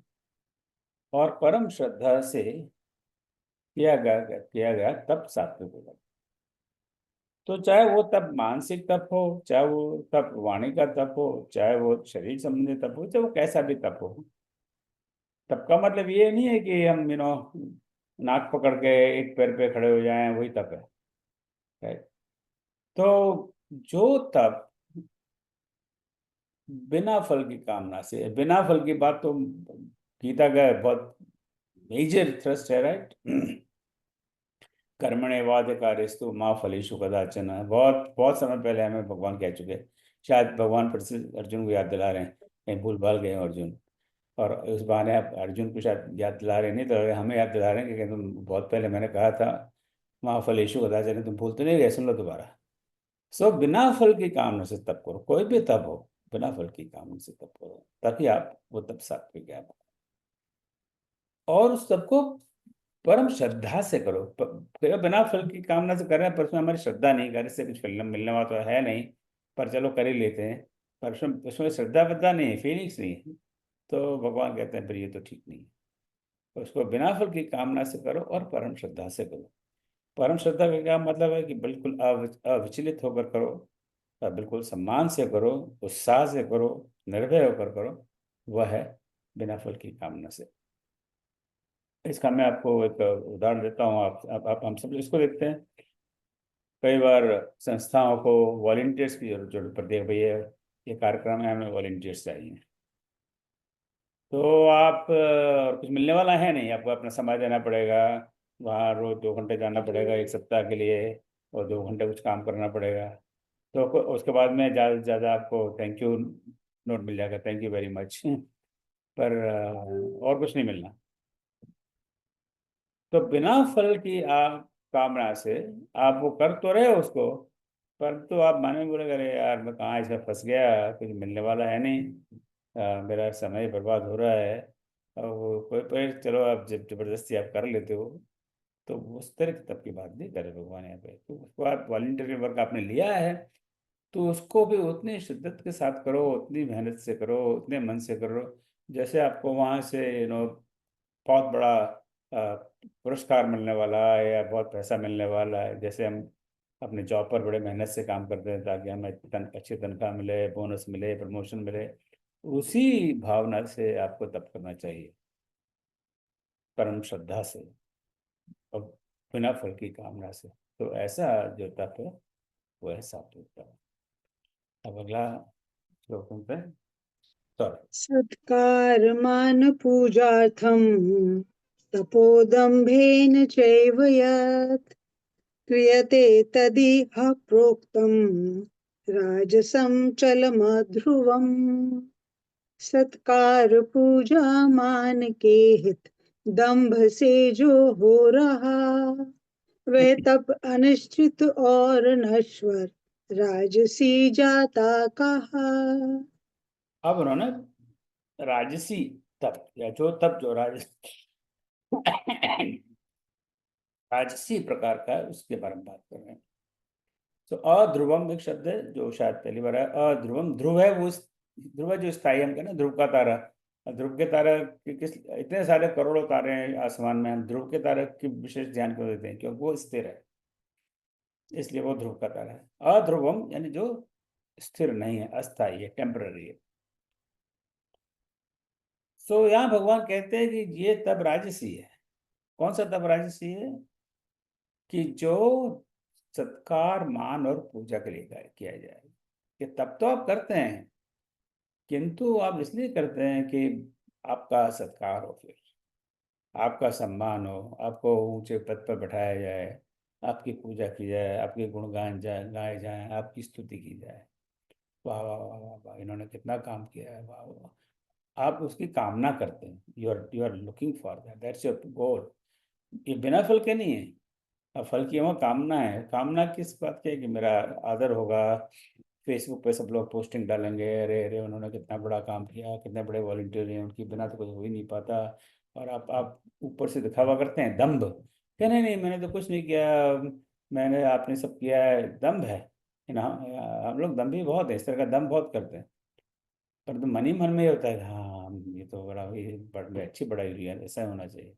और परम श्रद्धा से किया गया तप सात्विक होगा। तो चाहे वो तप मानसिक तप हो, चाहे वो तप वाणी का तप हो, चाहे वो शरीर संबंधी तप हो, चाहे वो कैसा भी तप हो, तप का मतलब ये नहीं है कि हम नाक पकड़ के एक पैर पे खड़े हो जाएं, वही तप है, राइट। तो जो तप बिना फल की कामना से, बिना फल की बात तो गीता का बहुत मेजर थ्रस्ट है, राइट। कर्मण्येवाधिकारस्तु मा फलेषु कदाचन, बहुत बहुत समय पहले हमें भगवान कह चुके। शायद भगवान फिर से अर्जुन को याद दिला रहे हैं, कहीं भूल भाल गए अर्जुन, और उस बहाने आप अर्जुन को शायद याद दिला रहे, नहीं तो हमें याद दिला रहे हैं कि तुम बहुत पहले मैंने कहा था मा फलेषु कदाचन, तुम भूलते नहीं गए, सुन लो दोबारा। सो बिना फल की कामना से तप करो, कोई भी तप हो, बिना फल की कामना से तप करो, ताकि आप वो तप सात्विक है। और उस तप को परम श्रद्धा से करो। बिना फल की कामना से कर रहे हैं पर उसमें हमारी श्रद्धा नहीं, घर से कुछ मिलने मिलने वाला तो है नहीं, पर चलो कर ही लेते हैं, पर उसमें श्रद्धा बद्धा नहीं है, फीलिंग्स नहीं है, तो भगवान कहते हैं फिर ये तो ठीक नहीं है। तो उसको बिना फल की कामना से करो और परम श्रद्धा से करो। परम श्रद्धा का क्या मतलब है कि बिल्कुल अविचलित होकर करो, बिल्कुल सम्मान से करो, उत्साह से करो, निर्भय होकर करो, वह है बिना फल की कामना से। इसका मैं आपको एक उदाहरण देता हूँ। आप हम सब इसको देखते हैं, कई बार संस्थाओं को वॉलंटियर्स की जरूरत पड़ती है, भैया ये कार्यक्रम है, हमें वॉलंटियर्स चाहिए। तो आप और कुछ मिलने वाला है नहीं, आपको अपना समय देना पड़ेगा, वहाँ रोज 2 घंटे जाना पड़ेगा 1 सप्ताह के लिए, और 2 घंटे कुछ काम करना पड़ेगा। तो उसके बाद में ज़्यादा से ज़्यादा आपको थैंक यू नोट मिल जाएगा, थैंक यू वेरी मच, पर और कुछ नहीं मिलना। तो बिना फल की आप कामना से आप वो कर तो रहे हो उसको, पर तो आप माने बोले अरे यार मैं कहाँ इसमें फंस गया, कुछ मिलने वाला है नहीं, मेरा समय बर्बाद हो रहा है। और वो कोई पर चलो आप जब जबरदस्ती आप कर लेते हो, तो उस तरह की तब की बात नहीं करे भगवान यहाँ पे। तो उसको आप वॉलंटरी वर्क आपने लिया है, तो उसको भी उतनी शिद्दत के साथ करो, उतनी मेहनत से करो, उतने मन से करो, जैसे आपको वहाँ से बहुत बड़ा पुरस्कार मिलने वाला है या बहुत पैसा मिलने वाला है। जैसे हम अपने जॉब पर बड़े मेहनत से काम करते हैं ताकि हमें अच्छी तनख्वाह मिले, बोनस मिले, प्रमोशन मिले, उसी भावना से आपको तब करना चाहिए, परम श्रद्धा से और बिना फल की कामना से। तो ऐसा जो तप है वो है सात्विक तप। अब अगला श्लोक सुनते हैं। सॉरी। सत्कार मान पूजार्थम तपोदम्भेन चैव यत् क्रियते तदिह प्रोक्तम् राजसं चलमध्रुवम्। सत्कार पूजा मान के हित दंभ से जो हो रहा, वह तप अनिश्चित और नश्वर राजसी जाता कहा। अब उन्होंने राजसी तप या जो तप जो राजसी प्रकार का है उसके बारे में बात कर रहे हैं। तो अध्रुवम एक शब्द है जो शायद पहली बार है। अध्रुवम, ध्रुव है वो ध्रुव है जो स्थायी, हम कहते हैं ध्रुव का तारा। ध्रुव के तारा किस, इतने सारे करोड़ों तारे हैं आसमान में, हम ध्रुव के तारे की विशेष ध्यान क्यों देते हैं? क्योंकि वो स्थिर है, इसलिए वो ध्रुव का तारा है। अध्रुवम यानी जो स्थिर नहीं है, अस्थायी है, टेम्पररी है। तो यहाँ भगवान कहते हैं कि ये तब राजसी है। कौन सा तब राजसी है? कि जो सत्कार मान और पूजा के लिए किया जाए। कि तब तो आप करते हैं, किंतु आप इसलिए करते हैं कि आपका सत्कार हो, फिर आपका सम्मान हो, आपको ऊंचे पद पर बैठाया जाए, आपकी पूजा की जाए, आपके गुणगान गाए जाए, आपकी स्तुति की जाए। वाह वाह वाह वाह वाह, इन्होंने कितना काम किया है, वाह वाह वाह। आप उसकी कामना करते हैं, you are looking for that, that's your goal. ये बिना फल के नहीं है। अब फल की वहाँ कामना है। कामना किस बात की है? कि मेरा आदर होगा, फेसबुक पे सब लोग पोस्टिंग डालेंगे, अरे अरे उन्होंने कितना बड़ा काम किया, कितने बड़े वॉलंटियर हैं, उनके बिना तो कुछ हो ही नहीं पाता। और आप ऊपर से दिखावा करते हैं, दम्भ। क्या नहीं नहीं मैंने तो कुछ नहीं किया, मैंने आपने सब किया है, दम्भ है। ना, हम लोग दम्भी बहुत है, इस तरह का दम्भ बहुत करते हैं। पर तो मन ही मन में ये होता है कि हाँ ये तो बड़ा, ये अच्छी बड़ाई हुई है, ऐसा होना चाहिए।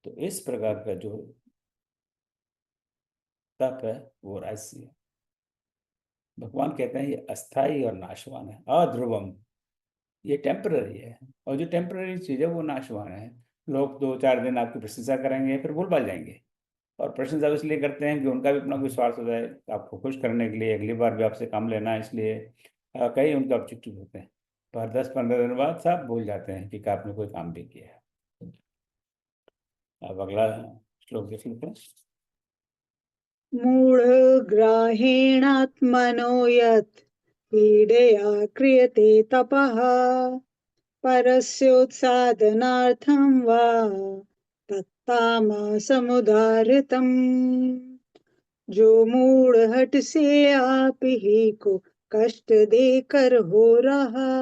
तो इस प्रकार का जो तप है वो राजसी है। भगवान कहते हैं ये अस्थाई और नाशवान है। अध्रुवम, ये टेम्पररी है। और जो टेम्पररी चीज है वो नाशवान है। लोग 2-4 दिन आपकी प्रशंसा करेंगे, फिर भूल भाल जाएंगे। और प्रशंसा इसलिए करते हैं कि उनका भी अपना कोई स्वार्थ होता है, आपको खुश करने के लिए, अगली बार भी आपसे काम लेना है, इसलिए कई उनके ऑब्जेक्टिव होते हैं। पर 10-15 दिन बाद सब भूल जाते हैं कि आपने कोई काम भी किया है। अब अगला श्लोक देख लेते हैं। मूढग्राहेणात्मनो यत् पीडया क्रियते तपः परस्योत्सादनार्थं वा तत्तामसमुदाहृतम्। जो मूढ़ हट से आप ही को कष्ट देकर हो रहा,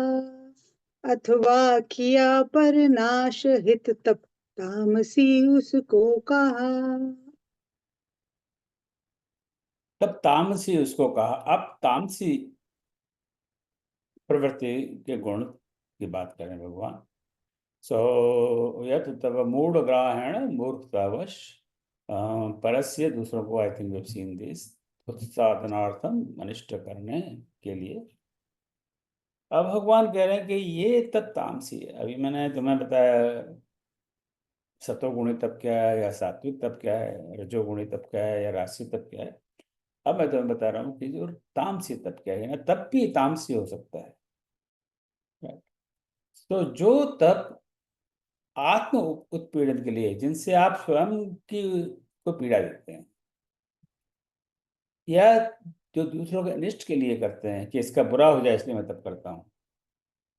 अथवा किया पर नाश हित तप तामसी उसको कहा। तब तामसी उसको कहा। अब तामसी प्रवृत्ति के गुण की बात करें भगवान। सो यत तब मूढ़ ग्राहण मूर्खतावश परस्य, दूसरों को, I think we've seen this, उत्साधनार्थम, अनिष्ट करने के लिए। अब भगवान कह रहे हैं कि ये तब तामसी है। अभी मैंने तुम्हें बताया सतोगुणी तप क्या है या सात्विक तप क्या है, रजोगुणी तप क्या है या राजसी तप क्या है। अब मैं तुम्हें बता रहा हूँ कि जो तामसी तप क्या है ना, तप भी तामसी हो सकता है। तो जो तप आत्म उत्पीड़न के लिए, जिनसे आप स्वयं की को पीड़ा देते हैं, या जो दूसरों के अनिष्ट के लिए करते हैं कि इसका बुरा हो जाए इसलिए मैं तप करता हूँ।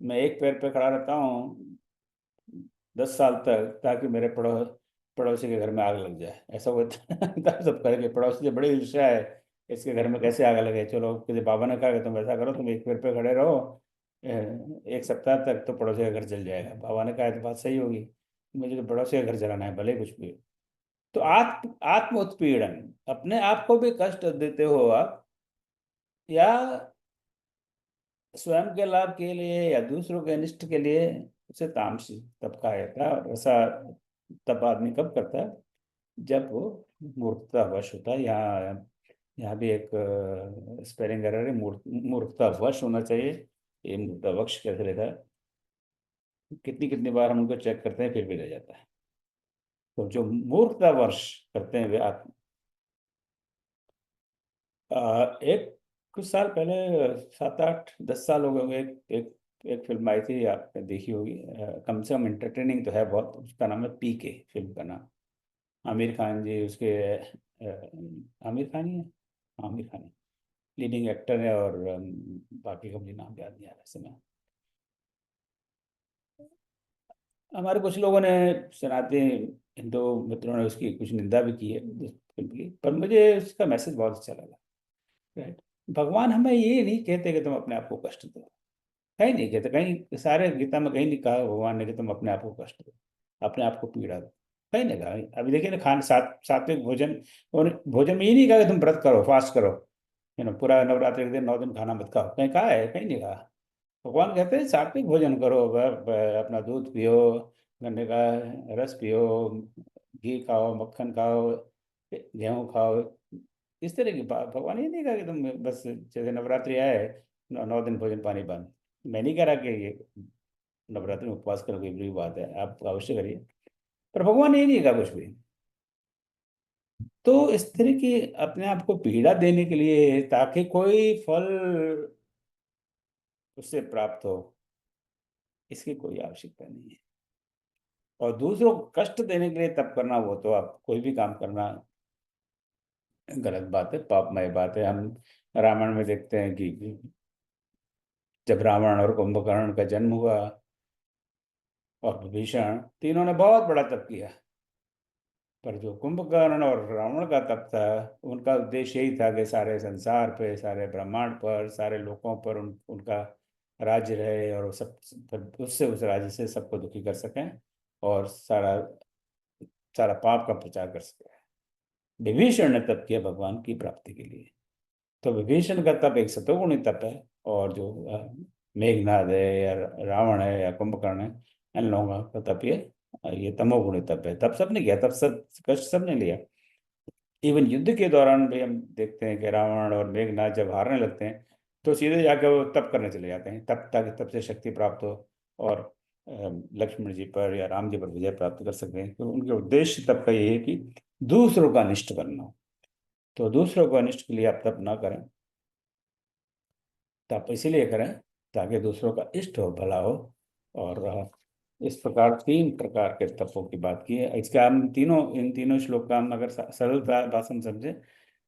मैं एक पैर पे खड़ा रहता हूँ 10 साल तक ताकि मेरे पड़ोसी के घर में आग लग जाए, ऐसा होता है। तब सब करेंगे, पड़ोसी से बड़ी ईर्ष्या है इसके घर में कैसे आग लगे, चलो किसी बाबा ने कहा कि तुम ऐसा करो, तुम एक पेड़ पे खड़े रहो एक सप्ताह तक, तो पड़ोसी का घर जल जाएगा। बाबा ने कहा तो बात सही होगी, मुझे तो पड़ोसी का घर जलाना है, भले कुछ भी हो। तो आत्म उत्पीड़न, अपने आप को भी कष्ट देते हो आप, या स्वयं के लाभ के लिए या दूसरों के अनिष्ट के लिए, उसे तामसी तप कहा जाता है। और ऐसा तप आदमी कब करता है, जब वो मूर्खतावश होता है। यहाँ यहाँ भी एक स्पेलिंग एरर है, मूर्खतावश होना चाहिए, ये मूर्खतावश कैसे लिखा है। कितनी कितनी बार हम उनको चेक करते हैं फिर भी रह जाता है। तो जो मूर्खतावश करते हैं वे आत्म एक कुछ साल पहले, 7 8 10 साल हो गए, एक एक एक फिल्म आई थी, आपने देखी होगी, कम से कम इंटरटेनिंग तो है बहुत। उसका नाम है पीके, फिल्म का नाम। आमिर खान जी उसके आमिर खान ही है, आमिर खान लीडिंग एक्टर है, और बाकी का मुझे नाम याद नहीं आ रहा इस समय। हमारे कुछ लोगों ने, सनातनी हिंदू मित्रों ने उसकी कुछ निंदा भी की है उस फिल्म की, पर मुझे उसका मैसेज बहुत अच्छा लगा। राइट, भगवान हमें ये नहीं कहते कि तुम अपने आप को कष्ट दो, कहीं नहीं कहते, कहीं सारे गीता में कहीं नहीं कहा भगवान ने कि तुम अपने आप को कष्ट दो, अपने आप को पीड़ा दो, कहीं नहीं कहा। अभी देखिए ना, सात्विक भोजन, और भोजन में ये नहीं कहा कि तुम व्रत करो, फास्ट करो, पूरा नवरात्रि के दिन 9 दिन खाना मत खाओ, कहीं कहा है, कहीं नहीं कहा। भगवान कहते हैं सात्विक भोजन करो, अपना दूध पियो, गन्ने का रस पियो, घी खाओ, मक्खन खाओ, गेहूं खाओ, इस तरह की बात। भगवान ये नहीं कहा कि तुम बस जैसे नवरात्रि आए 9 दिन भोजन पानी बंद। मैं नहीं कह रहा कि ये नवरात्रि में उपवास करो, कोई बुरी बात है, आप अवश्य करिए, पर भगवान ने ये नहीं कहा कुछ भी। तो इस तरह की अपने आप को पीड़ा देने के लिए, ताकि कोई फल उससे प्राप्त हो, इसकी कोई आवश्यकता नहीं है। और दूसरों को कष्ट देने के लिए तप करना, वो तो आप कोई भी काम करना गलत बात है, पापमय बात है। हम रामायण में देखते हैं कि जब रावण और कुंभकर्ण का जन्म हुआ और विभीषण, तीनों ने बहुत बड़ा तप किया, पर जो कुंभकर्ण और रावण का तप था, उनका उद्देश्य यही था कि सारे संसार पे, सारे ब्रह्मांड पर, सारे लोगों पर उनका राज्य रहे, और वो सब उससे, उस राज्य से सबको दुखी कर सकें, और सारा सारा पाप का प्रचार कर सकें। विभीषण ने तप किया भगवान की प्राप्ति के लिए। तो विभीषण का तप एक सतोगुणी तप है, और जो मेघनाद है या रावण है या कुंभकर्ण है, इन लोगों का तप ये तमोगुणी तप है। तप सबने किया, तप सब कष्ट सबने लिया। इवन युद्ध के दौरान भी हम देखते हैं कि रावण और मेघनाद जब हारने लगते हैं, तो सीधे जाकर वो तप करने चले जाते हैं, तब ताकि तप से शक्ति प्राप्त हो, और लक्ष्मण जी पर या राम जी पर विजय प्राप्त कर सकते हैं। तो उनके उद्देश्य तप का ये है कि दूसरों का अनिष्ट करना। तो दूसरों को अनिष्ट के लिए आप तप ना करें, तप इसीलिए करें ताकि दूसरों का इष्ट हो, भला हो। और इस प्रकार 3 प्रकार के तपों की बात की है। इसका हम इन तीनों श्लोक का हम अगर सरल भाषा में समझे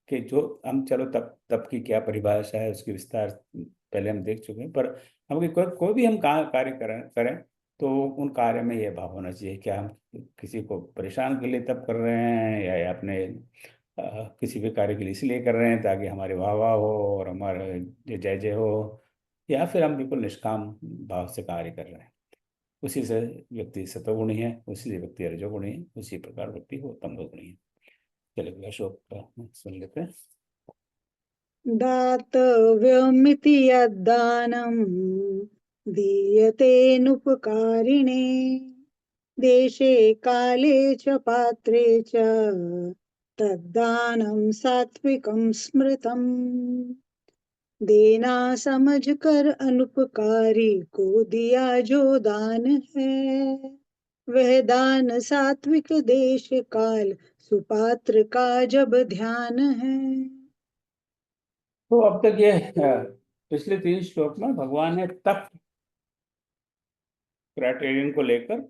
कि जो हम, चलो तप तप की क्या परिभाषा है उसकी विस्तार पहले हम देख चुके हैं, पर हम कोई भी हम कार्य करें करें तो उन कार्य में यह भाव होना चाहिए, क्या हम किसी को परेशान के लिए तप कर रहे हैं, या अपने किसी भी कार्य के लिए इसलिए कर रहे हैं ताकि हमारे वाह वाह हो और हमारे जय जय हो, या फिर हम बिल्कुल निष्काम भाव से कार्य कर रहे हैं। उसी से व्यक्ति सतोगुणी है, उसी से व्यक्ति रजोगुणी है, उसी प्रकार व्यक्ति वो तमोगुणी है। चलिए अशोक का सुन लेते हैं। दातव्यमिति यद्दानं दीयतेनुपकारिणे देशे काले च पात्रे च तद्दानं सात्विकं स्मृतम्। देना समझ कर अनुपकारी को दिया जो दान है, वह दान सात्विक देश काल सुपात्र का जब ध्यान है। तो अब तक ये पिछले 3 श्लोक में भगवान ने तप क्राइटेरियन को लेकर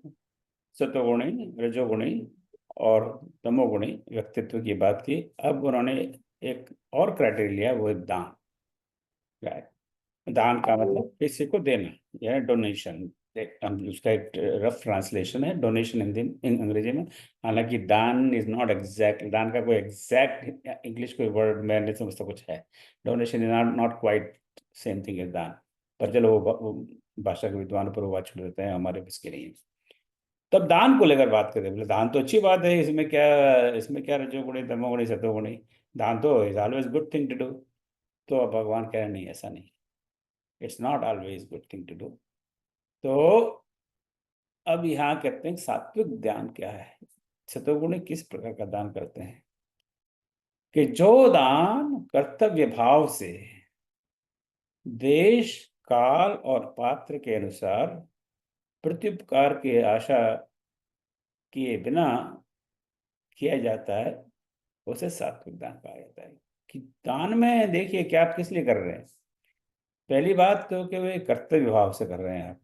सतोगुणी, रजोगुणी और तमोगुणी व्यक्तित्व की बात की। अब उन्होंने एक और क्राइटेरिया लिया, वो है दान। दान का मतलब किसी को देना, यह डोनेशन, उसका एक रफ ट्रांसलेशन है डोनेशन हिंदी इन अंग्रेजी में। हालांकि दान इज नॉट एग्जैक्ट, दान का कोई एग्जैक्ट इंग्लिश कोई वर्ड मैं नहीं समझता कुछ है। Donation is not not quite same thing as daan, पर चलो वो भाषा के विद्वान पर वो बात छोड़ देते हैं, हमारे बस के नहीं है। तब दान को लेकर बात करें, बोले दान तो अच्छी बात है, इसमें क्या रजोगुणी तमोगुणी सतोगुणी, दान तो is always good thing to do. तो अब भगवान कह रहे हैं नहीं, ऐसा नहीं, it's not always good thing to do. तो अब यहाँ कहते हैं सात्विक दान क्या है, सतोगुणी किस प्रकार का दान करते हैं, कि जो दान कर्तव्य भाव से देश काल और पात्र के अनुसार प्रत्युपकार की आशा किए बिना किया जाता है, उसे सात्विक दान कहा जाता है। कि दान में देखिए कि आप किस लिए कर रहे हैं। पहली बात तो कि वे कर्तव्य भाव से कर रहे हैं आप,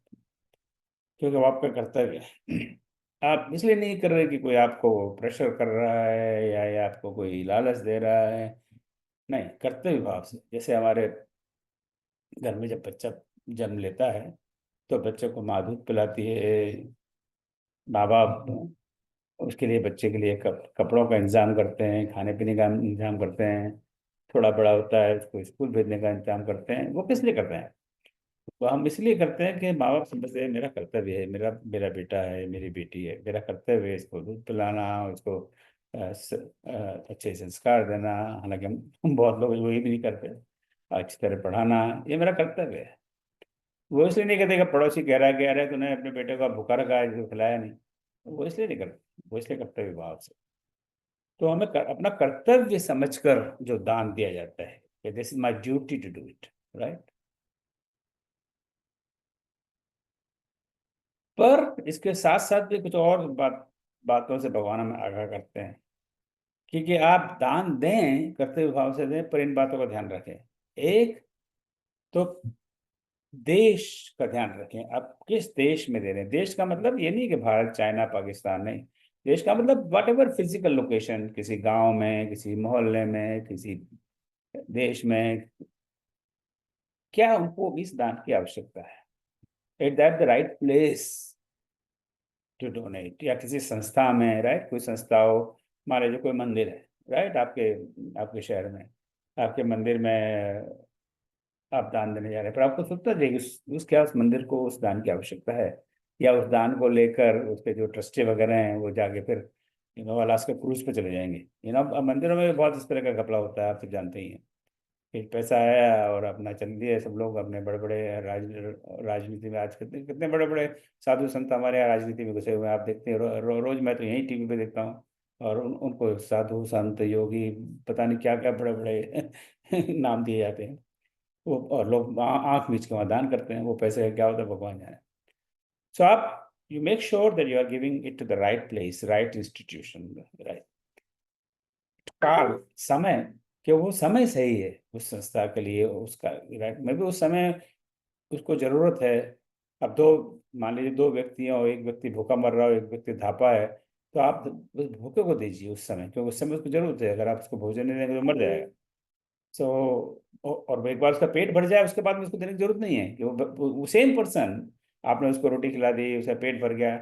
क्योंकि वो आपका कर्तव्य है। आप इसलिए नहीं कर रहे कि कोई आपको प्रेशर कर रहा है या आपको कोई लालच दे रहा है, नहीं, कर्तव्य भाव से। जैसे हमारे घर में जब बच्चा जन्म लेता है तो बच्चे को माँ दूध पिलाती है, माँ बाप उसके लिए, बच्चे के लिए कपड़ों का इंतजाम करते हैं, खाने पीने का इंतजाम करते हैं, थोड़ा बड़ा होता है उसको स्कूल भेजने का इंतजाम करते हैं। वो किस लिए करते हैं? वो हम इसलिए करते हैं कि माँ बाप समझते हैं मेरा कर्तव्य है, मेरा मेरा बेटा है, मेरी बेटी है, मेरा कर्तव्य है इसको दूध पिलाना, उसको अच्छे संस्कार देना। हालांकि हम बहुत लोग वही भी नहीं करते, अच्छी तरह पढ़ाना, ये मेरा कर्तव्य है। वो इसलिए नहीं कहते कि पड़ोसी कह रहा है कि अरे तूने अपने बेटे को भूखा रखा है, इसको खिलाया नहीं। वो इसलिए नहीं करते, वो इसलिए कर्तव्य भाव से। तो हमें अपना कर्तव्य समझकर जो दान दिया जाता है, this is my duty to do it, right. पर इसके साथ साथ भी कुछ और बातों से भगवान हमें आगाह करते हैं, क्योंकि आप दान दें कर्तव्य भाव से दें, पर इन बातों का ध्यान रखें। एक तो देश का ध्यान रखें, आप किस देश में दे रहे हैं। देश का मतलब ये नहीं कि भारत चाइना पाकिस्तान, नहीं। देश का मतलब वट एवर फिजिकल लोकेशन, किसी गांव में, किसी मोहल्ले में, किसी देश में, क्या उनको इस दान की आवश्यकता है, at that the right place to donate. या किसी संस्था में, राइट, कोई संस्था हो, मान लीजिए कोई मंदिर है, राइट, आपके आपके शहर में, आपके मंदिर में आप दान देने जा रहे हैं, पर आपको सोचना चाहिए उस क्या उस मंदिर को उस दान की आवश्यकता है, या उस दान को लेकर उसके जो ट्रस्टी वगैरह हैं वो जाके फिर अलास्का क्रूज पे चले जाएंगे। मंदिरों में भी बहुत इस तरह का घपला होता है, आप तो जानते ही हैं। फिर पैसा आया और अपना चल दिया सब लोग अपने बड़े बड़े राजनीति में। आज कितने कितने बड़े बड़े साधु संत हमारे यहाँ राजनीति में घुसे हुए हैं, आप देखते हैं रोज मैं तो यही टीवी पे देखता हूँ। और उनको साधु संत योगी पता नहीं क्या क्या बड़े बड़े नाम दिए जाते हैं। वो और लोग आंख मीच के वहाँ दान करते हैं, वो पैसे क्या होता है भगवान जाने। सो आप you make sure that you are giving it to the right place, right institution, right काल, समय, कि वो समय सही है उस संस्था के लिए, उसका राइट में भी उस समय उसको जरूरत है। अब दो, मान लीजिए दो व्यक्ति हैं और एक व्यक्ति भूखा मर रहा है और एक व्यक्ति धापा है, तो आप उस भूखे को दीजिए उस समय, क्योंकि उस समय उसको जरूरत है। अगर आप उसको भोजन नहीं देंगे तो मर जाएगा। सो और एक बार उसका पेट भर जाए उसके बाद में उसको देने की जरूरत नहीं है, कि वो सेम पर्सन, आपने उसको रोटी खिला दी, उसका पेट भर गया,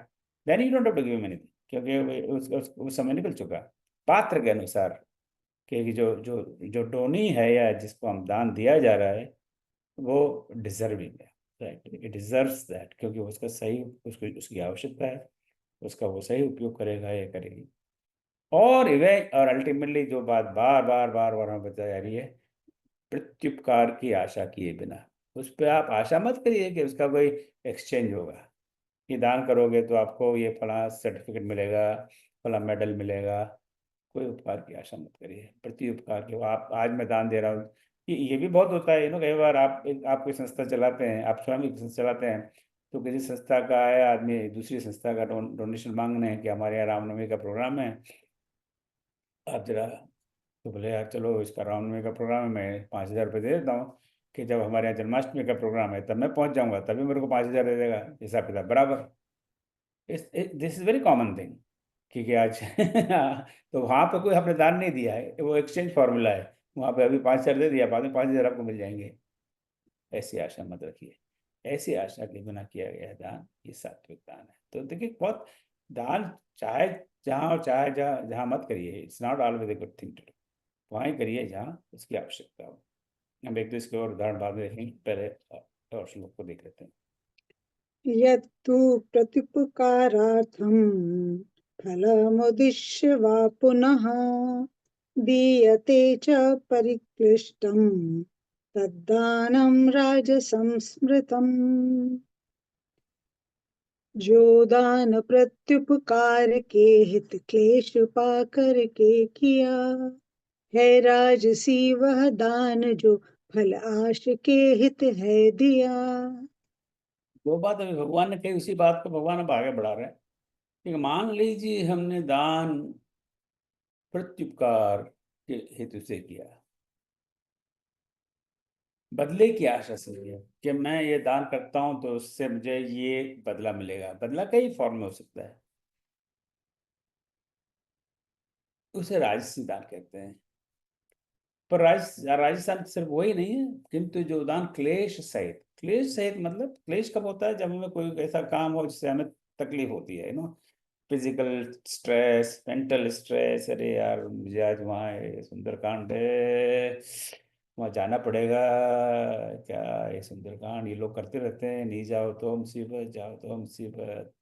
then you don't have to give him anything, क्योंकि उस समय निकल चुका। पात्र के अनुसार, कि जो जो जो डोनी है या जिसको हम दान दिया जा रहा है वो डिजर्विंग है, राइट, इट डिजर्व्स दैट, क्योंकि उसका सही उसको उसकी आवश्यकता है, उसका वो सही उपयोग करेगा या करेगी। और अल्टीमेटली जो बात बार बार बार बार हमें बताई जा रही है, प्रत्युपकार की आशा किए बिना। उस पर आप आशा मत करिए कि उसका कोई एक्सचेंज होगा, कि दान करोगे तो आपको ये फला सर्टिफिकेट मिलेगा, फला मेडल मिलेगा। कोई उपकार की आशा मत करिए, प्रति उपकार के। आप आज मैं दान दे रहा हूँ, ये भी बहुत होता है कई बार आप कोई संस्था चलाते हैं, आप स्वयं एक संस्था चलाते हैं, तो किसी संस्था का आया आदमी दूसरी संस्था का डोनेशन मांगने कि हमारे यहाँ रामनवमी का प्रोग्राम है, आप जरा, तो बोले यार चलो इसका रामनवमी का प्रोग्राम है, मैं 5,000 रुपये दे देता हूँ, कि जब हमारे यहाँ जन्माष्टमी का प्रोग्राम है तब मैं पहुँच जाऊँगा, तभी मेरे को 5,000 दे देगा, हिसाब किताब बराबर। This is very common thing, क्योंकि आज तो वहाँ पे कोई आपने दान नहीं दिया है, वो एक्सचेंज फार्मूला है। वहाँ पे अभी 5,000 दे दिया, बाद में 5,000 आपको मिल जाएंगे, ऐसी आशा मत रखिए। ऐसी आशा के बिना किया गया दान ये सात्विक दान है। तो देखिए बहुत दान चाहे जहाँ और चाहे जहाँ जहाँ मत करिए, it's not always a good thing to do. वहीं करिए जहाँ उसकी आवश्यकता हो। हम एक तो इसके और उदाहरण बाद में देखेंगे, पहले और श्लोक को देख लेते हैं। यत्तु प्रत्युपकारार्थं फलमुद्दिश्य वा पुनः दीयते च परिक्लिष्टं तद्दानं राजसंस्मृतम्। जो दान प्रत्युपकार के हित क्लेश पाकर के किया है राजसी वह दान जो फल आश के हित है दिया। वो बात अभी भगवान ने कही, उसी बात को भगवान अब आगे बढ़ा रहे हैं कि मान लीजिए हमने दान प्रत्युपकार के हेतु से किया, बदले की आशा से किया कि मैं ये दान करता हूं तो उससे मुझे ये बदला मिलेगा। बदला कई फॉर्म में हो सकता है, उसे राजसी दान कहते हैं। पर राजस्थान सिर्फ वही नहीं है, किंतु जो दान क्लेश सहित, क्लेश सहित मतलब क्लेश कब होता है, जब हमें कोई ऐसा काम हो जिससे हमें तकलीफ होती है, फिजिकल स्ट्रेस, मेंटल स्ट्रेस। अरे यार मुझे आज वहाँ सुंदरकांड है, वहाँ जाना पड़ेगा। क्या ये सुंदरकांड ये लोग करते रहते हैं, नहीं जाओ तो मुसीबत, जाओ तो मुसीबत,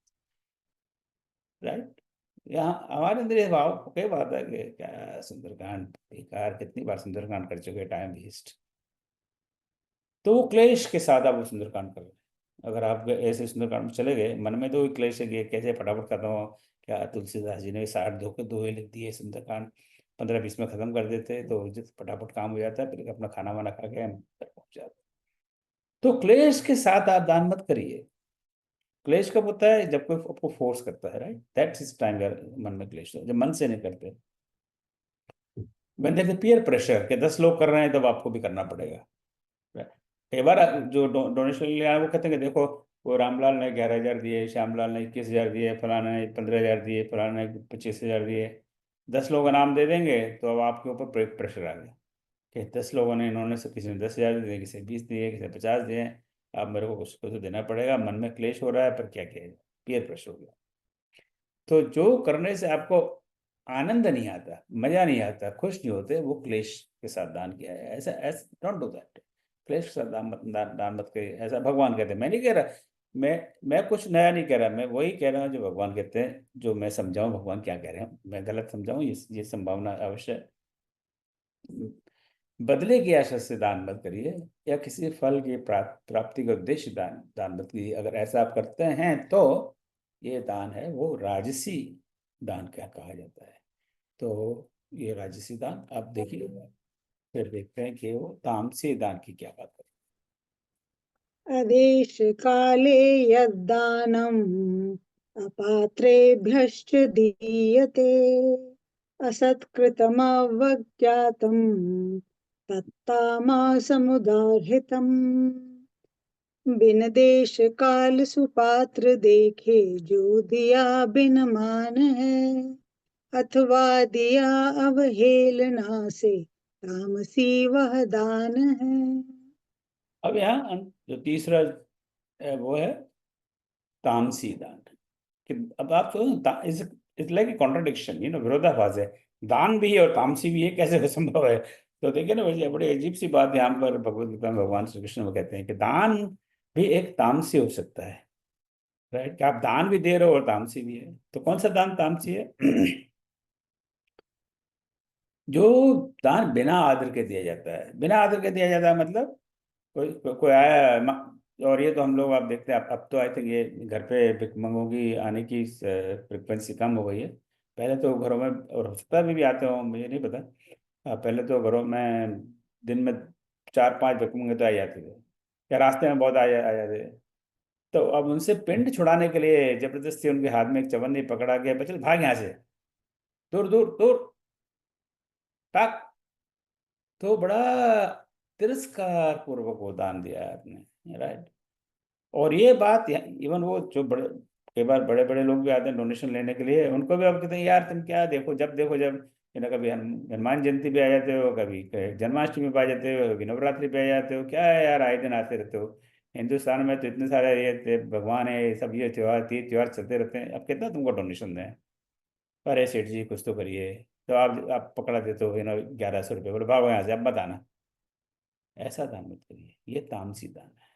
राइट। यहाँ हमारे अंदर ये भाव कई बात है कि क्या सुंदरकांड बेकार, कितनी बार सुंदरकांड कर चुके, टाइम वेस्ट। तो वो क्लेश के साथ आप वो सुंदरकांड कर रहे हैं। अगर आप ऐसे सुंदरकांड में चले गए, मन में तो वही क्लेश है कि कैसे फटाफट खत्म हो। क्या तुलसीदास जी ने 60 दोहे लिख दिए, सुंदरकांड 15-20 में खत्म कर देते, तो फटाफट काम हो जाता है, फिर अपना खाना वाना खा के हम घर पहुंच जाते। तो क्लेश के साथ आप दान मत करिए। क्लेश कब होता है, जब कोई आपको फोर्स करता है, राइट, दैट्स इज टाइम मन में क्लेश हो। जब मन से नहीं करते, बंदे के पीयर प्रेशर के 10 लोग कर रहे हैं तब आपको भी करना पड़ेगा। कई बार जो डोनेशन ले आए वो कहते हैं कि देखो वो रामलाल ने 11,000 दिए, श्यामलाल ने 21,000 दिए, फलाना ने 15,000 दिए, फलाना ने 25,000 दिए। 10 लोग इनाम दे देंगे तो अब आपके ऊपर प्रेशर आ गया कि 10 लोगों ने, इन्होंने से किसी ने 10,000 दिए, किसी ने 20 दिए, किसी ने 50 दिए, अब मेरे को कुछ तो देना पड़ेगा। मन में क्लेश हो रहा है, पर क्या किया जाए, पीयर प्रेशर हो गया। तो जो करने से आपको आनंद नहीं आता, मजा नहीं आता, खुश नहीं होते, वो क्लेश के साथ दान किया है। ऐसा ऐसा डोंट डू दैट। क्लेश के साथ दान मत करिए, ऐसा भगवान कहते हैं। मैं नहीं कह रहा, मैं कुछ नया नहीं कह रहा, मैं वही कह रहा हूँ जो भगवान कहते हैं, जो मैं समझाऊं भगवान क्या कह रहे हैं। मैं गलत समझाऊं ये संभावना अवश्य है। बदले की आशा से दान मत करिए, या किसी फल की प्राप्ति का उद्देश्य दान मत कीजिए। अगर ऐसा आप करते हैं तो ये दान है वो राजसी दान क्या कहा जाता है। तो ये राजसी दान आप देखिए, फिर देखते हैं कि वो तामसी दान की क्या बात अदेश काले यद्दानम् अपात्रेभ्यश्च दीयते असत्कृतमवज्ञातम् तत्तामसमुदाहृतम्। बिन देश काल सुपात्र देखे जो दिया बिन मान है अथवा दिया अवहेलना से तामसी वह दान है। अब यहाँ जो तीसरा वो है तामसी दान। कि अब आप तो इट्स लाइक ए कॉन्ट्रडिक्शन, विरोधाभास है। दान भी है और तामसी भी है, कैसे वो संभव है। तो देखिए ना, वैसे बड़ी अजीब सी बात यहाँ पर भगवद गीता में भगवान श्री कृष्ण वो कहते हैं कि दान भी एक तामसी हो सकता है, राइट। कि आप दान भी दे रहे हो और तामसी भी है। तो कौन सा दान तामसी है? जो दान बिना आदर के दिया जाता है। बिना आदर के दिया जाता है मतलब कोई आया और ये तो हम लोग आप देखते हैं, अब तो आई थिंक ये घर पे भिखमंगों की आने की फ्रिक्वेंसी कम हो गई है। पहले तो घरों में, और हो सकता है अभी भी आते हो, मुझे नहीं पता। पहले तो घरों में दिन में 4-5 भिखमंगे तो आ जाते थे, या रास्ते में बहुत आ जाते थे। तो अब उनसे पिंड छुड़ाने के लिए जबरदस्ती उनके हाथ में एक चवन्नी पकड़ा के, बचल भाग यहाँ से, दूर दूर दूर, टाक। तो बड़ा तिरस्कार पूर्वक वो दान दिया है आपने, राइट। और ये बात इवन वो जो बड़े, कई बार बड़े बड़े लोग भी आते हैं डोनेशन लेने के लिए, उनको भी आप कहते हैं यार तुम क्या देखो, जब देखो जब, कभी हनुमान जयंती पे आ जाते हो, कभी जन्माष्टमी पे आ जाते हो, कभी नवरात्रि पे आ जाते हो, क्या है यार आए दिन आते रहते हो। हिंदुस्तान में तो इतने सारे ये भगवान है, सब ये त्योहार तीज त्योहार चलते रहते हैं, अब कितना तुमको डोनेशन दें? अरे सेठ जी कुछ तो करिए। तो आप पकड़ा देते हो 1100 रुपये, बोले भागो यहाँ से, अब बताना। ऐसा दान मत करिए, ये तामसी दान है।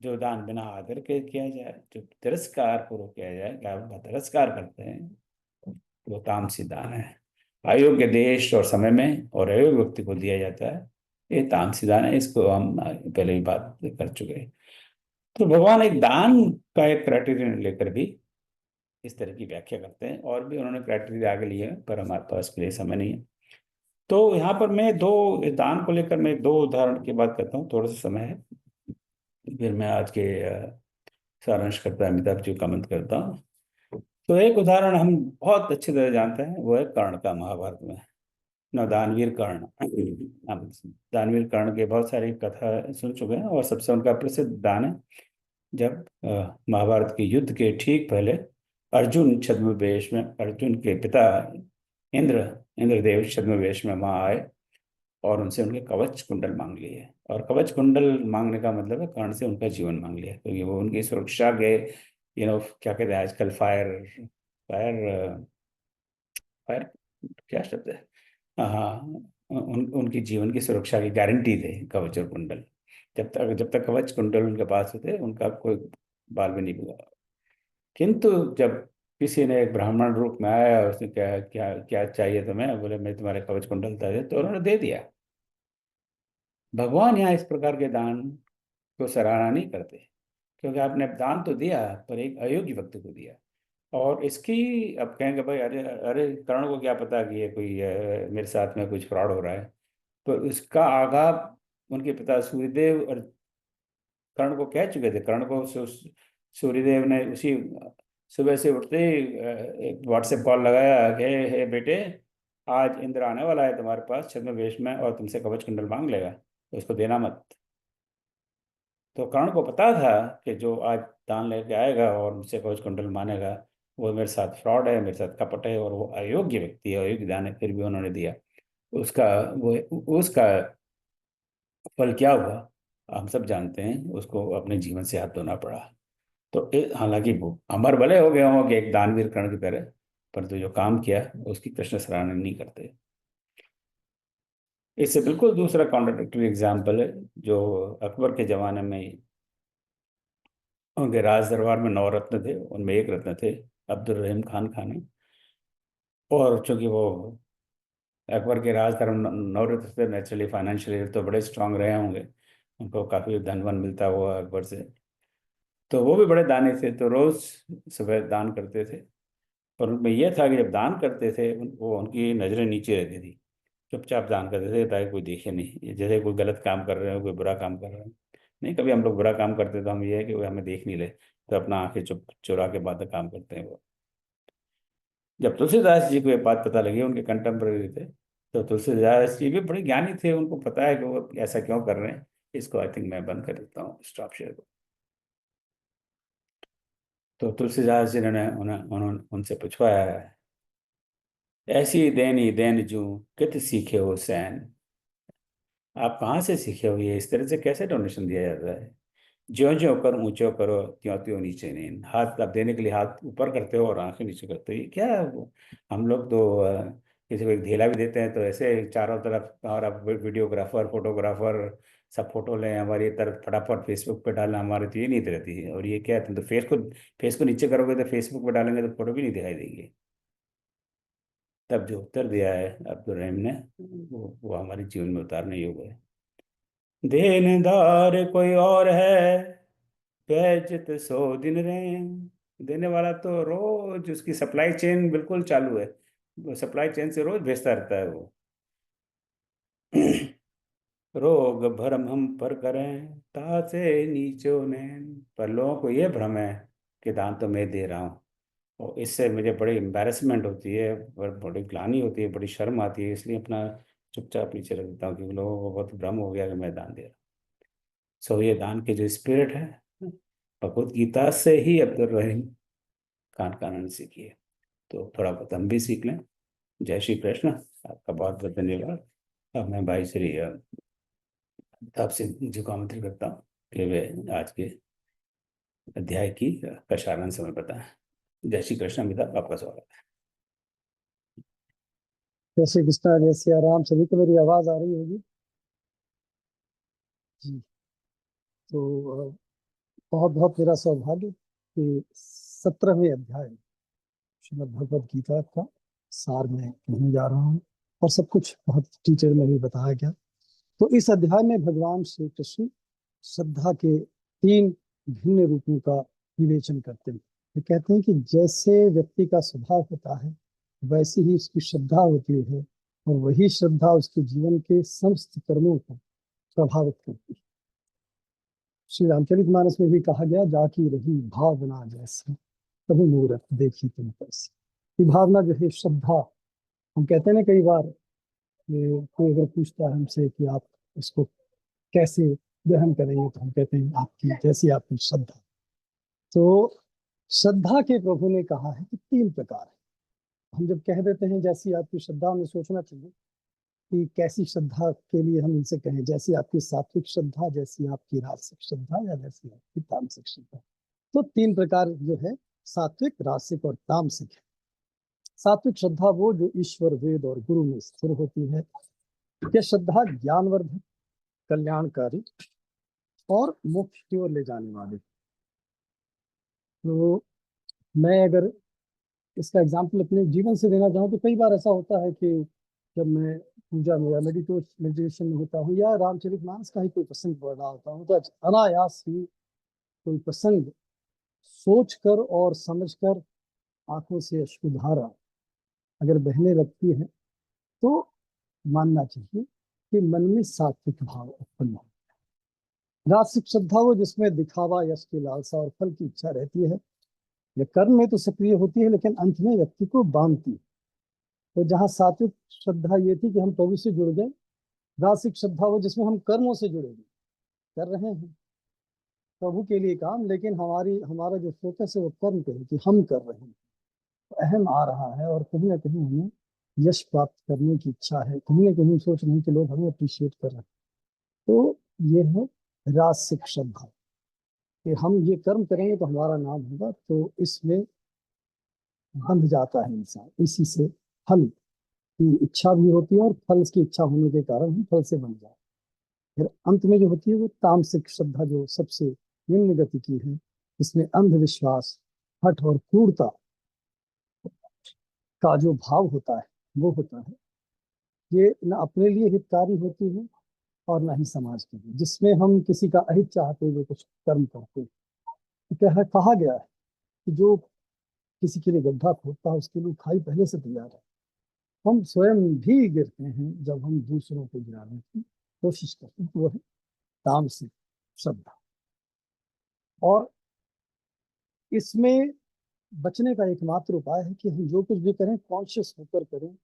जो दान बिना आदर के किया जाए, जो तिरस्कार पूर्वक किया जाए, गायों का तिरस्कार करते हैं, वो तामसी दान है। अयोग्य देश और समय में और अयोग्य व्यक्ति को दिया जाता है, ये तामसी दान है। इसको हम पहले ही बात कर चुके हैं। तो भगवान एक दान का एक क्राइटेरिया लेकर भी इस तरह की व्याख्या करते हैं, और भी उन्होंने क्राइटेरिया आगे लिए हैं, पर हमारे पास के लिए समय नहीं है। तो यहाँ पर मैं दो दान को लेकर मैं दो उदाहरण की बात करता हूँ, थोड़ा सा समय है, फिर मैं आज के सारांशकर्ता अमिताभ जी को कमेंट करता हूँ। तो एक उदाहरण हम बहुत अच्छी तरह जानते हैं, वो है कर्ण का, महाभारत में न दानवीर कर्ण। हम दानवीर कर्ण के बहुत सारी कथा सुन चुके हैं, और सबसे उनका प्रसिद्ध दान है जब महाभारत के युद्ध के ठीक पहले अर्जुन छद्मवेश में, अर्जुन के पिता इंद्रदेव छद्मवेश में वहाँ आए और उनसे उनके कवच कुंडल मांग लिए। और कवच कुंडल मांगने का मतलब है कर्ण से उनका जीवन मांग लिया, क्योंकि वो उनकी सुरक्षा के क्या कहते हैं आजकल, फायर फायर फायर क्या शब्द है, हाँ, उनकी जीवन की सुरक्षा की गारंटी थे कवच और कुंडल। जब तक कवच कुंडल उनके पास होते, उनका कोई बाल भी नहीं बुझा। किंतु जब किसी ने एक ब्राह्मण रूप में आया, उसने क्या क्या क्या चाहिए तुम्हें, बोले मैं तुम्हारे कवच कुंडल दे, तो उन्होंने दे दिया। भगवान यहाँ इस प्रकार के दान को सराहना नहीं करते, क्योंकि आपने दान तो दिया पर एक अयोग्य व्यक्ति को दिया। और इसकी अब कहेंगे भाई, अरे अरे कर्ण को क्या पता कि ये कोई मेरे साथ में कुछ फ्रॉड हो रहा है। तो इसका आगाज उनके पिता सूर्यदेव और कर्ण को कह चुके थे। कर्ण को सूर्यदेव ने उसी सुबह से उठते ही एक व्हाट्सएप कॉल लगाया कि हे बेटे, आज इंद्र आने वाला है तुम्हारे पास छद्मवेश में और तुमसे कवच कुंडल मांग लेगा, तो उसको देना मत। तो कर्ण को पता था कि जो आज दान लेके आएगा और मुझसे कवच कुंडल मानेगा, वो मेरे साथ फ्रॉड है, मेरे साथ कपट है, और वो अयोग्य व्यक्ति है, अयोग्य दान है, फिर भी उन्होंने दिया। उसका वो उसका फल क्या हुआ हम सब जानते हैं, उसको अपने जीवन से हाथ धोना पड़ा। तो हालांकि वो अमर भले हो गए हों कि एक दानवीर कर्ण की तरह, परंतु जो काम किया उसकी कृष्ण सराहना नहीं करते। इससे बिल्कुल दूसरा कॉन्ट्राडिक्टरी एग्जाम्पल है, जो अकबर के जमाने में उनके राज दरबार में 9 रत्न थे, उनमें एक रत्न थे अब्दुल रहीम खान खाने। और चूंकि वो अकबर के राज दरबार 9 रत्न थे, नेचुरली फाइनेंशियली तो बड़े स्ट्रांग रहे होंगे, उनको काफ़ी धन वन मिलता हुआ अकबर से। तो वो भी बड़े दानी थे, तो रोज़ सुबह दान करते थे। पर उनमें यह था कि जब दान करते थे वो उनकी नज़रें नीचे रहती थी, चुपचाप दान करते थे ताकि कोई देखे नहीं, जैसे कोई गलत काम कर रहे हो, कोई बुरा काम कर रहे हो। नहीं, कभी हम लोग बुरा काम करते तो हम ये है कि वो हमें देख नहीं ले, तो अपना आंखें चुप चुरा के बाद काम करते हैं वो। जब तुलसीदास जी को ये बात पता लगी, उनके कंटेम्प्रेरी थे, तो तुलसीदास जी भी बड़े ज्ञानी थे, उनको पता है कि वो ऐसा क्यों कर रहे हैं। इसको आई थिंक मैं बंद कर देता हूँ, स्टॉप शेयर को। तो तुलसीदास जी ने उन्होंने उनसे पूछवाया है, ऐसी देनी देन जू कित सीखे हो सैन। आप कहाँ से सीखे हो, ये इस तरह से कैसे डोनेशन दिया जाता है? ज्यो ज्यो कर ऊंचो करो, त्यों त्यों नीचे नहीं। हाथ आप देने के लिए हाथ ऊपर करते हो और आंखें नीचे करते हो, ये क्या है वो? हम लोग तो किसी को एक ढेला भी देते हैं तो ऐसे चारों तरफ, और अब वीडियोग्राफर फोटोग्राफर सब फोटो लें हमारी तरफ, फटाफट फेसबुक पे डालना, हमारी तो ये नहीं रहती है। और ये क्या है, तुम तो फेस को नीचे करोगे तो फेसबुक पे डालेंगे तो फोटो भी नहीं दिखाई देंगे। तब जो उत्तर दिया है अब्दुल रहीम ने, वो हमारे जीवन में उतारने योग्य है। देनदार कोई और है, बेइज्जत सौ दिन रहे। देने वाला तो रोज उसकी सप्लाई चेन बिल्कुल चालू है, सप्लाई चेन से रोज भेजता रहता है वो। रोग भरम हम पर करें, तासे नीचो ने। पर लोगों को ये भ्रम है कि दान तो मैं दे रहा हूँ, और इससे मुझे बड़ी एम्बैरेसमेंट होती है, बड़ी ग्लानि होती है, बड़ी शर्म आती है, इसलिए अपना चुपचाप पीछे रख देता हूँ, क्योंकि लोगों को बहुत भ्रम हो गया कि मैं दान दे रहा हूँ। सो ये दान की जो स्पिरिट है, भगवत गीता से ही अब्दुल रहीम खान कानन ने सीखी है। तो थोड़ा बहुत हम भी सीख लें। जय श्री कृष्ण। आपका बहुत बहुत धन्यवाद। अब मैं भाई श्री अमिताभ सिंह जी को आमंत्रित करता हूँ। कि वे आज के अध्याय की का सारांश हमें पता है। जय श्री कृष्ण। अमिताभ, आपका स्वागत है। जय श्री कृष्णा, जय श्री राम। सभी को मेरी आवाज आ रही होगी जी। तो बहुत बहुत मेरा सौभाग्य कि 17वें अध्याय श्रीमद् भगवद गीता का सार में कहने जा रहा हूँ, और सब कुछ बहुत डिटेल में भी बताया गया। तो इस अध्याय में भगवान श्री कृष्ण श्रद्धा के 3 भिन्न रूपों का विवेचन करते हैं। ये कहते हैं कि जैसे व्यक्ति का स्वभाव होता है वैसी ही उसकी श्रद्धा होती है, और वही श्रद्धा उसके जीवन के समस्त कर्मों को प्रभावित करती है। श्री रामचरितमानस में भी कहा गया, जाकी रही भावना जैसी कभी मूरत देखी तुम कैसी। भावना जो है श्रद्धा, हम कहते हैं ना कई बार, कोई अगर पूछता है हमसे कि आप इसको कैसे ग्रहण करेंगे, तो हम कहते हैं आपकी जैसी आपकी श्रद्धा। तो श्रद्धा के प्रभु ने कहा है कि 3 प्रकार है। हम जब कह देते हैं जैसी आपकी श्रद्धा, हमें सोचना चाहिए कि कैसी श्रद्धा के लिए हम इनसे कहें, जैसी आपकी सात्विक श्रद्धा, जैसी आपकी राजसिक श्रद्धा, या जैसी आपकी तामसिक श्रद्धा। तो 3 प्रकार जो है, सात्विक, राजसिक और तामसिक है। सात्विक श्रद्धा वो जो ईश्वर, वेद और गुरु में स्थिर होती है। यह श्रद्धा ज्ञानवर्धक, कल्याणकारी और मोक्ष की ओर ले जाने वाली। तो मैं अगर इसका एग्जाम्पल अपने जीवन से देना चाहूँ, तो कई बार ऐसा होता है कि जब मैं पूजा में या मेडिटेशन में होता हूँ, या रामचरितमानस का ही कोई प्रसंग पढ़ रहा होता हूँ, तो अनायास ही कोई प्रसंग सोचकर और समझकर आंखों से अश्रुधारा अगर बहने लगती है, तो मानना चाहिए कि मन में सात्विक भाव उत्पन्न हो। राजसिक श्रद्धा वो जिसमें दिखावा, यश की लालसा और फल की इच्छा रहती है। यह कर्म में तो सक्रिय होती है, लेकिन अंत में व्यक्ति को बांधती है। तो जहाँ सात्विक श्रद्धा ये थी कि हम प्रभु से जुड़ गए, राजसिक श्रद्धा वो जिसमें हम कर्मों से जुड़े गए, कर रहे हैं प्रभु के लिए काम, लेकिन हमारा जो फोकस है वो कर्म पे है कि हम कर रहे हैं। तो अहम आ रहा है, और कहीं ना कहीं हमें यश प्राप्त करने की इच्छा है, कहीं ना कहीं सोच रहे हैं कि लोग हमें अप्रिशिएट कर रहे हैं। तो ये है राजसिक श्रद्धा कि हम ये कर्म करेंगे तो हमारा नाम होगा। तो इसमें बंध जाता है इंसान, इसी से फल की इच्छा भी होती है, और फल की इच्छा होने के कारण हम फल से बन जाते हैं। फिर अंत में जो होती है वो तामसिक श्रद्धा, जो सबसे निम्न गति की है। इसमें अंधविश्वास, हठ और क्रूरता का जो भाव होता है वो होता है। ये न अपने लिए हितकारी होती है और न ही समाज के लिए, जिसमें हम किसी का अहित चाहते हुए कुछ कर्म करते हैं। तो कहा गया है कि जो किसी के लिए गड्ढा खोदता है उसके लिए खाई पहले से तैयार है। हम स्वयं भी गिरते हैं जब हम दूसरों को गिराने की कोशिश करते हैं। तो वह है तामसिक श्रद्धा। और इसमें बचने का एकमात्र उपाय है कि हम जो कुछ भी करें कॉन्शियस होकर करें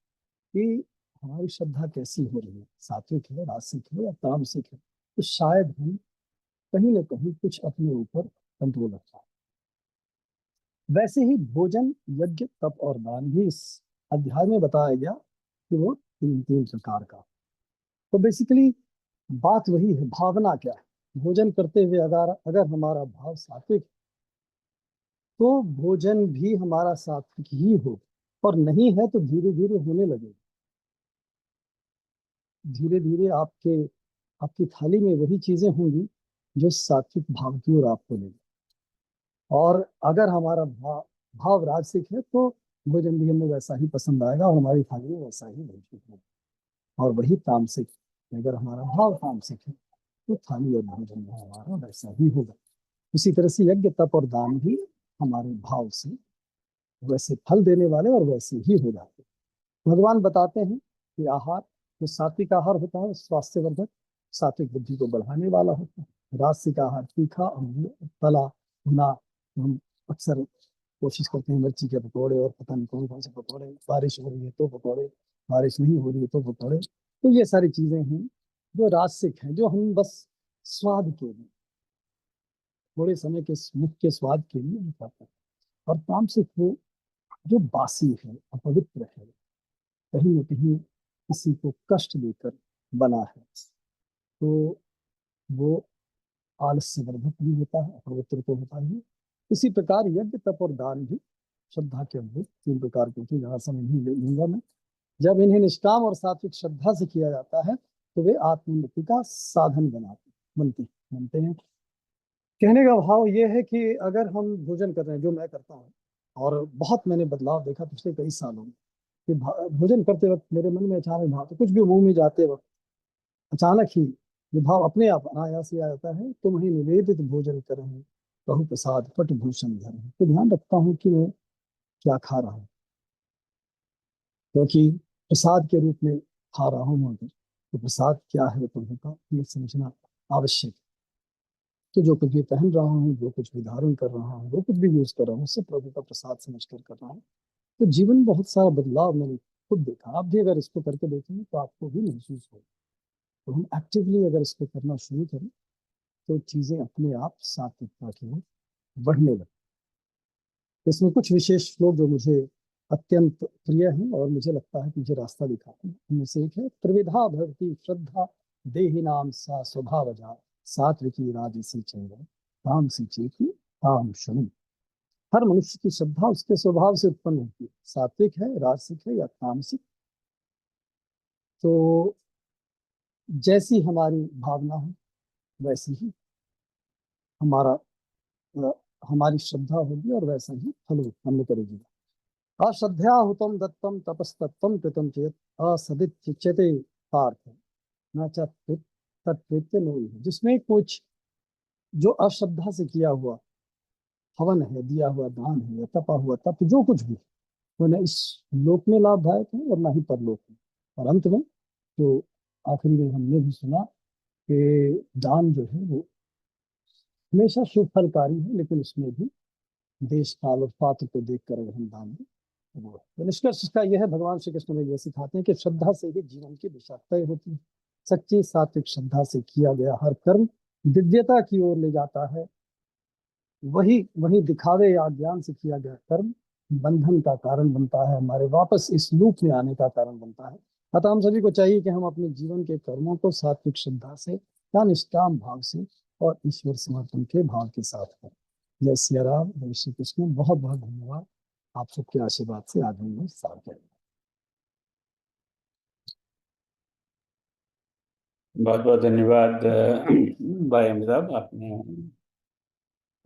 कि हमारी श्रद्धा कैसी हो रही है, सात्विक है, राजसिक है या तामसिक है। तो शायद हम कहीं ना कहीं कुछ अपने ऊपर कंट्रोल रखा है। वैसे ही भोजन, यज्ञ, तप और दान भी इस अध्याय में बताया गया कि वो 3 प्रकार का। तो बेसिकली बात वही है, भावना क्या है। भोजन करते हुए अगर हमारा भाव सात्विक, तो भोजन भी हमारा सात्विक ही हो, और नहीं है तो धीरे धीरे होने लगे। धीरे धीरे आपकी थाली में वही चीजें होंगी जो सात्विक भाव की ओर आपको ले। और अगर हमारा भाव राजसिक है, तो भोजन भी हमें वैसा ही पसंद आएगा और हमारी थाली में वैसा ही भोजन होगा। और वही तामसिक, अगर हमारा भाव तामसिक है, तो थाली और भोजन में हमारा वैसा ही होगा। उसी तरह से यज्ञ, तप और दान भी हमारे भाव से वैसे फल देने वाले और वैसे ही हो जाते। भगवान बताते हैं कि आहार, जो सात्विक आहार होता है स्वास्थ्यवर्धक, सात्विक बुद्धि को बढ़ाने वाला होता है। राजसिक आहार तीखा और तला भुना, हम अक्सर कोशिश करते हैं मिर्ची के पकौड़े और पता नहीं कौन कौन से पकौड़े, बारिश हो रही है तो पकौड़े, बारिश नहीं हो रही है तो पकौड़े। तो ये सारी चीजें हैं जो राजसिक हैं, जो हम बस स्वाद के लिए, थोड़े समय के मुख के स्वाद के लिए हम करते हैं। और तामसिक वो जो बासी है, अपवित्र है, कहीं न कहीं किसी को कष्ट देकर बना है, तो वो आलस्य वर्धक भी होता है, पवित्र तो होता ही है। इसी प्रकार यज्ञ, तप और दान भी श्रद्धा के अनुरूप 3 प्रकार के होते हैं, जहाँ समय नहीं लूंगा मैं। जब इन्हें निष्काम और सात्विक श्रद्धा से किया जाता है तो वे आत्मोन्नति का साधन बनते हैं। कहने का भाव ये है कि अगर हम भोजन कर रहे हैं, जो मैं करता हूँ, और बहुत मैंने बदलाव देखा पिछले कई सालों में, कि भोजन करते वक्त मेरे मन में अचानक भाव, तो कुछ भी मुंह में जाते वक्त अचानक ही ये भाव अपने आप अनायास ही आ जाता है, तुम ही निवेदित भोजन करें, प्रभु प्रसाद पट भूषण धरें। तो ध्यान रखता हूँ कि मैं क्या खा रहा हूँ, क्योंकि प्रसाद के रूप में खा रहा हूँ अगर, तो प्रसाद क्या है प्रभु का, ये समझना आवश्यक है। तो जो कुछ भी पहन रहा हूँ, जो कुछ भी धारण कर रहा हूँ, जो कुछ भी यूज कर रहा हूँ, सब प्रभु का प्रसाद समझकर कर रहा हूँ। तो जीवन में बहुत सारा बदलाव मैंने खुद देखा। आप भी अगर इसको करके देखेंगे तो आपको भी महसूस होगा। तो हम एक्टिवली अगर इसको करना शुरू करें तो चीजें अपने आप सात्विकता की ओर बढ़ने लगती। इसमें कुछ विशेष श्लोक जो मुझे अत्यंत प्रिय हैं और मुझे लगता है कि मुझे रास्ता दिखाते हैं, उनमें से एक है, त्रिविधा भवति श्रद्धा देहिनाम सा स्वभावजा सात्विकी राजसी चैव तामसी चेति ताम शृणु। हर मनुष्य की श्रद्धा उसके स्वभाव से उत्पन्न होती है, सात्विक है, राजसिक है या तामसिक। तो जैसी हमारी भावना हो वैसी ही हमारा हमारी श्रद्धा होगी और वैसा ही फल उत्पन्न करेगी। अश्रद्धया हुतम दत्तम तपस्तत्वम कृतम चेत असदिच्यते पार्थ न च तत्कृत्य नोई। जिसमें कुछ जो अश्रद्धा से किया हुआ हवन है, दिया हुआ दान है या तपा हुआ तप, जो कुछ भी, वो न इस लोक में लाभदायक है और न ही परलोक में। और अंत में जो आखिरी में हमने भी सुना कि दान जो है वो हमेशा शुभ फलकारी है, लेकिन उसमें भी देश काल और पात्र को देखकर अगर हम दान दें तो वो है। तो निष्कर्ष इसका यह है, भगवान श्री कृष्ण में यह सिखाते हैं कि श्रद्धा से ही जीवन की दिशा तय होती है। सच्ची सात्विक श्रद्धा से किया गया हर कर्म दिव्यता की ओर ले जाता है। वही दिखावे या ज्ञान से किया गया कर्म बंधन का कारण बनता है, हमारे वापस इस लूप में आने का कारण बनता है। अतः हम सभी को चाहिए कि हम अपने जीवन के कर्मों को सात्विक श्रद्धा से या निष्काम भाव से और ईश्वर समर्पण के भाव के साथ करें। जय सिया राम, जय श्री कृष्ण। बहुत बहुत धन्यवाद। आप सबके आशीर्वाद से आज हमने साथ करें। बहुत बहुत धन्यवाद भाई अमिताभ, आपने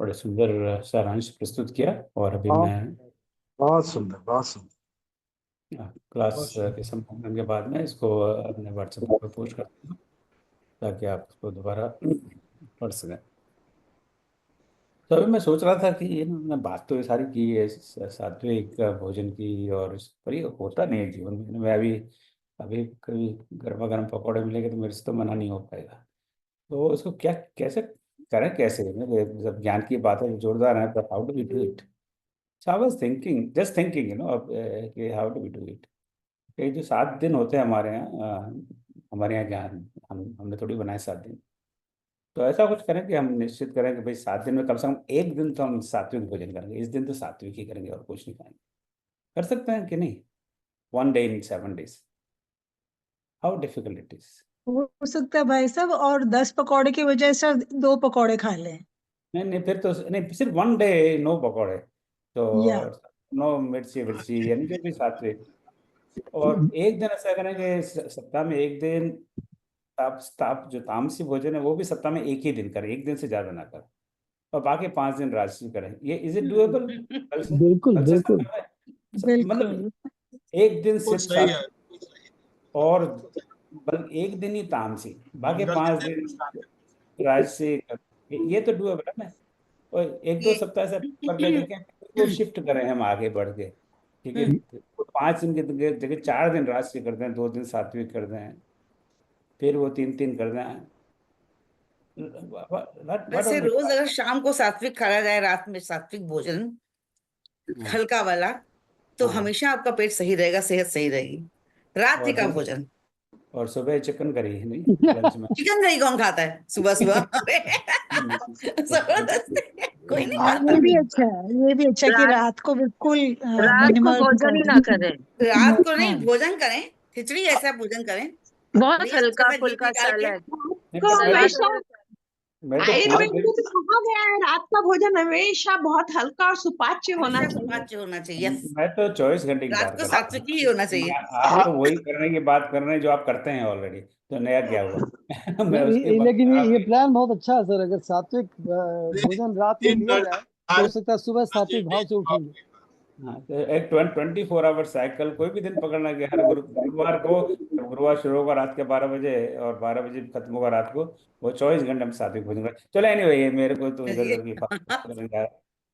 बड़े सुंदर सारांश प्रस्तुत किया। और अभी मैं बहुत सुंदर, बहुत सुंदर। क्लास के संपूर्ण के बाद में इसको अपने व्हाट्सएप पर पोस्ट करता हूँ ताकि आप उसको दोबारा पढ़ सकें। तो अभी मैं सोच रहा था कि ये मैं बात तो ये सारी की है सात्विक भोजन की, और पर ये होता नहीं है जीवन में। मैं अभी कभी गर्मा गर्म पकौड़े मिलेंगे तो मेरे से तो मना नहीं हो पाएगा। तो इसको क्या कैसे करें, कैसे जब ज्ञान की बात है जोरदार है, पर how do we do it? So I was thinking, just thinking कि how do we do it. ये जो 7 दिन होते हैं हमारे यहाँ, हमारे यहाँ ज्ञान हमने थोड़ी बनाए 7 दिन। तो ऐसा कुछ करें कि हम निश्चित करें कि भाई 7 दिन में कम से कम एक दिन तो हम सात्विक भोजन करेंगे। इस दिन तो सात्विक ही करेंगे और कुछ नहीं खाएंगे। कर सकते हैं कि नहीं? 1 day in 7 days, how difficult it is? हो सकता है भाई साहब, और 10 पकौड़े की वजह से 2 पकौड़े खा लें। नहीं फिर तो नहीं, सिर्फ 1 day नो पकौड़े, या तो नो मिर्ची यानी जो भी सात्विक। और एक दिन ऐसा करें कि सप्ताह में एक दिन ताप जो तामसी भोजन है वो भी सप्ताह में एक ही दिन करें, एक दिन से ज्यादा ना करें, और बाकी 5 दिन राजसी करें। ये इज इट डूएबल? बिल्कुल बिल्कुल मतलब एक दिन सिर्फ सही है। और एक दिन ही तामसी, बाकी 5 दिन राजसी। ये तो डूएबल है ना। और 1-2 सप्ताह से करके देखें, वो शिफ्ट करें हम आगे बढ़ के, ठीक है? 5 दिन की जगह 4 दिन राजसी कर दें, 2 दिन सात्विक कर दें, फिर वो 3-3 कर दें। वैसे रोज अगर शाम को सात्विक खाया जाए, रात में सात्विक भोजन हल्का वाला, तो हमेशा आपका पेट सही रहेगा, सेहत सही रहेगी। रात्रि का भोजन और सुबह चिकन करी नहीं लंच में। चिकन करी कौन खाता है सुबह सुबह? जबरदस्त, कोई नहीं खाता। ये भी अच्छा है, ये भी अच्छा कि रात को बिल्कुल रात को मिनिमल भोजन ही ना करें, रात को नहीं भोजन करें, खिचड़ी ऐसा भोजन करें, बहुत नहीं हल्का उसके साथ घी फुल्का डाल के। सैलेड। नहीं, मैं तो पूरे आयुर्वेद दिन में तो कहा गया है रात का भोजन हमेशा बहुत हल्का और सुपाच्य होना हमेशा चाहिए। सुपाच्य होना चाहिए। यस, मैं तो 24 घंटे की रात बात को करता सात्विक हूँ। ही होना चाहिए। आप तो वही करने की बात कर रहे हैं जो आप करते हैं ऑलरेडी, तो नया क्या हुआ? मैं उसके बाद लेकिन ये आप प्लान बहुत अच्छा है सर। अगर सात्विक भोजन रात में लिया जाए तो हो सकता है सुबह सात्विक भाव से उठेंगे। हाँ, तो एक 24 आवर साइकिल कोई भी दिन पकड़ना कि हर गुरुवार को, गुरुवार शुरू होगा रात के 12 बजे और 12 बजे खत्म होगा रात को, वो 24 घंटे में सात्विक भोजन कर। चलो एनीवे, ये मेरे को तो इधर उधर की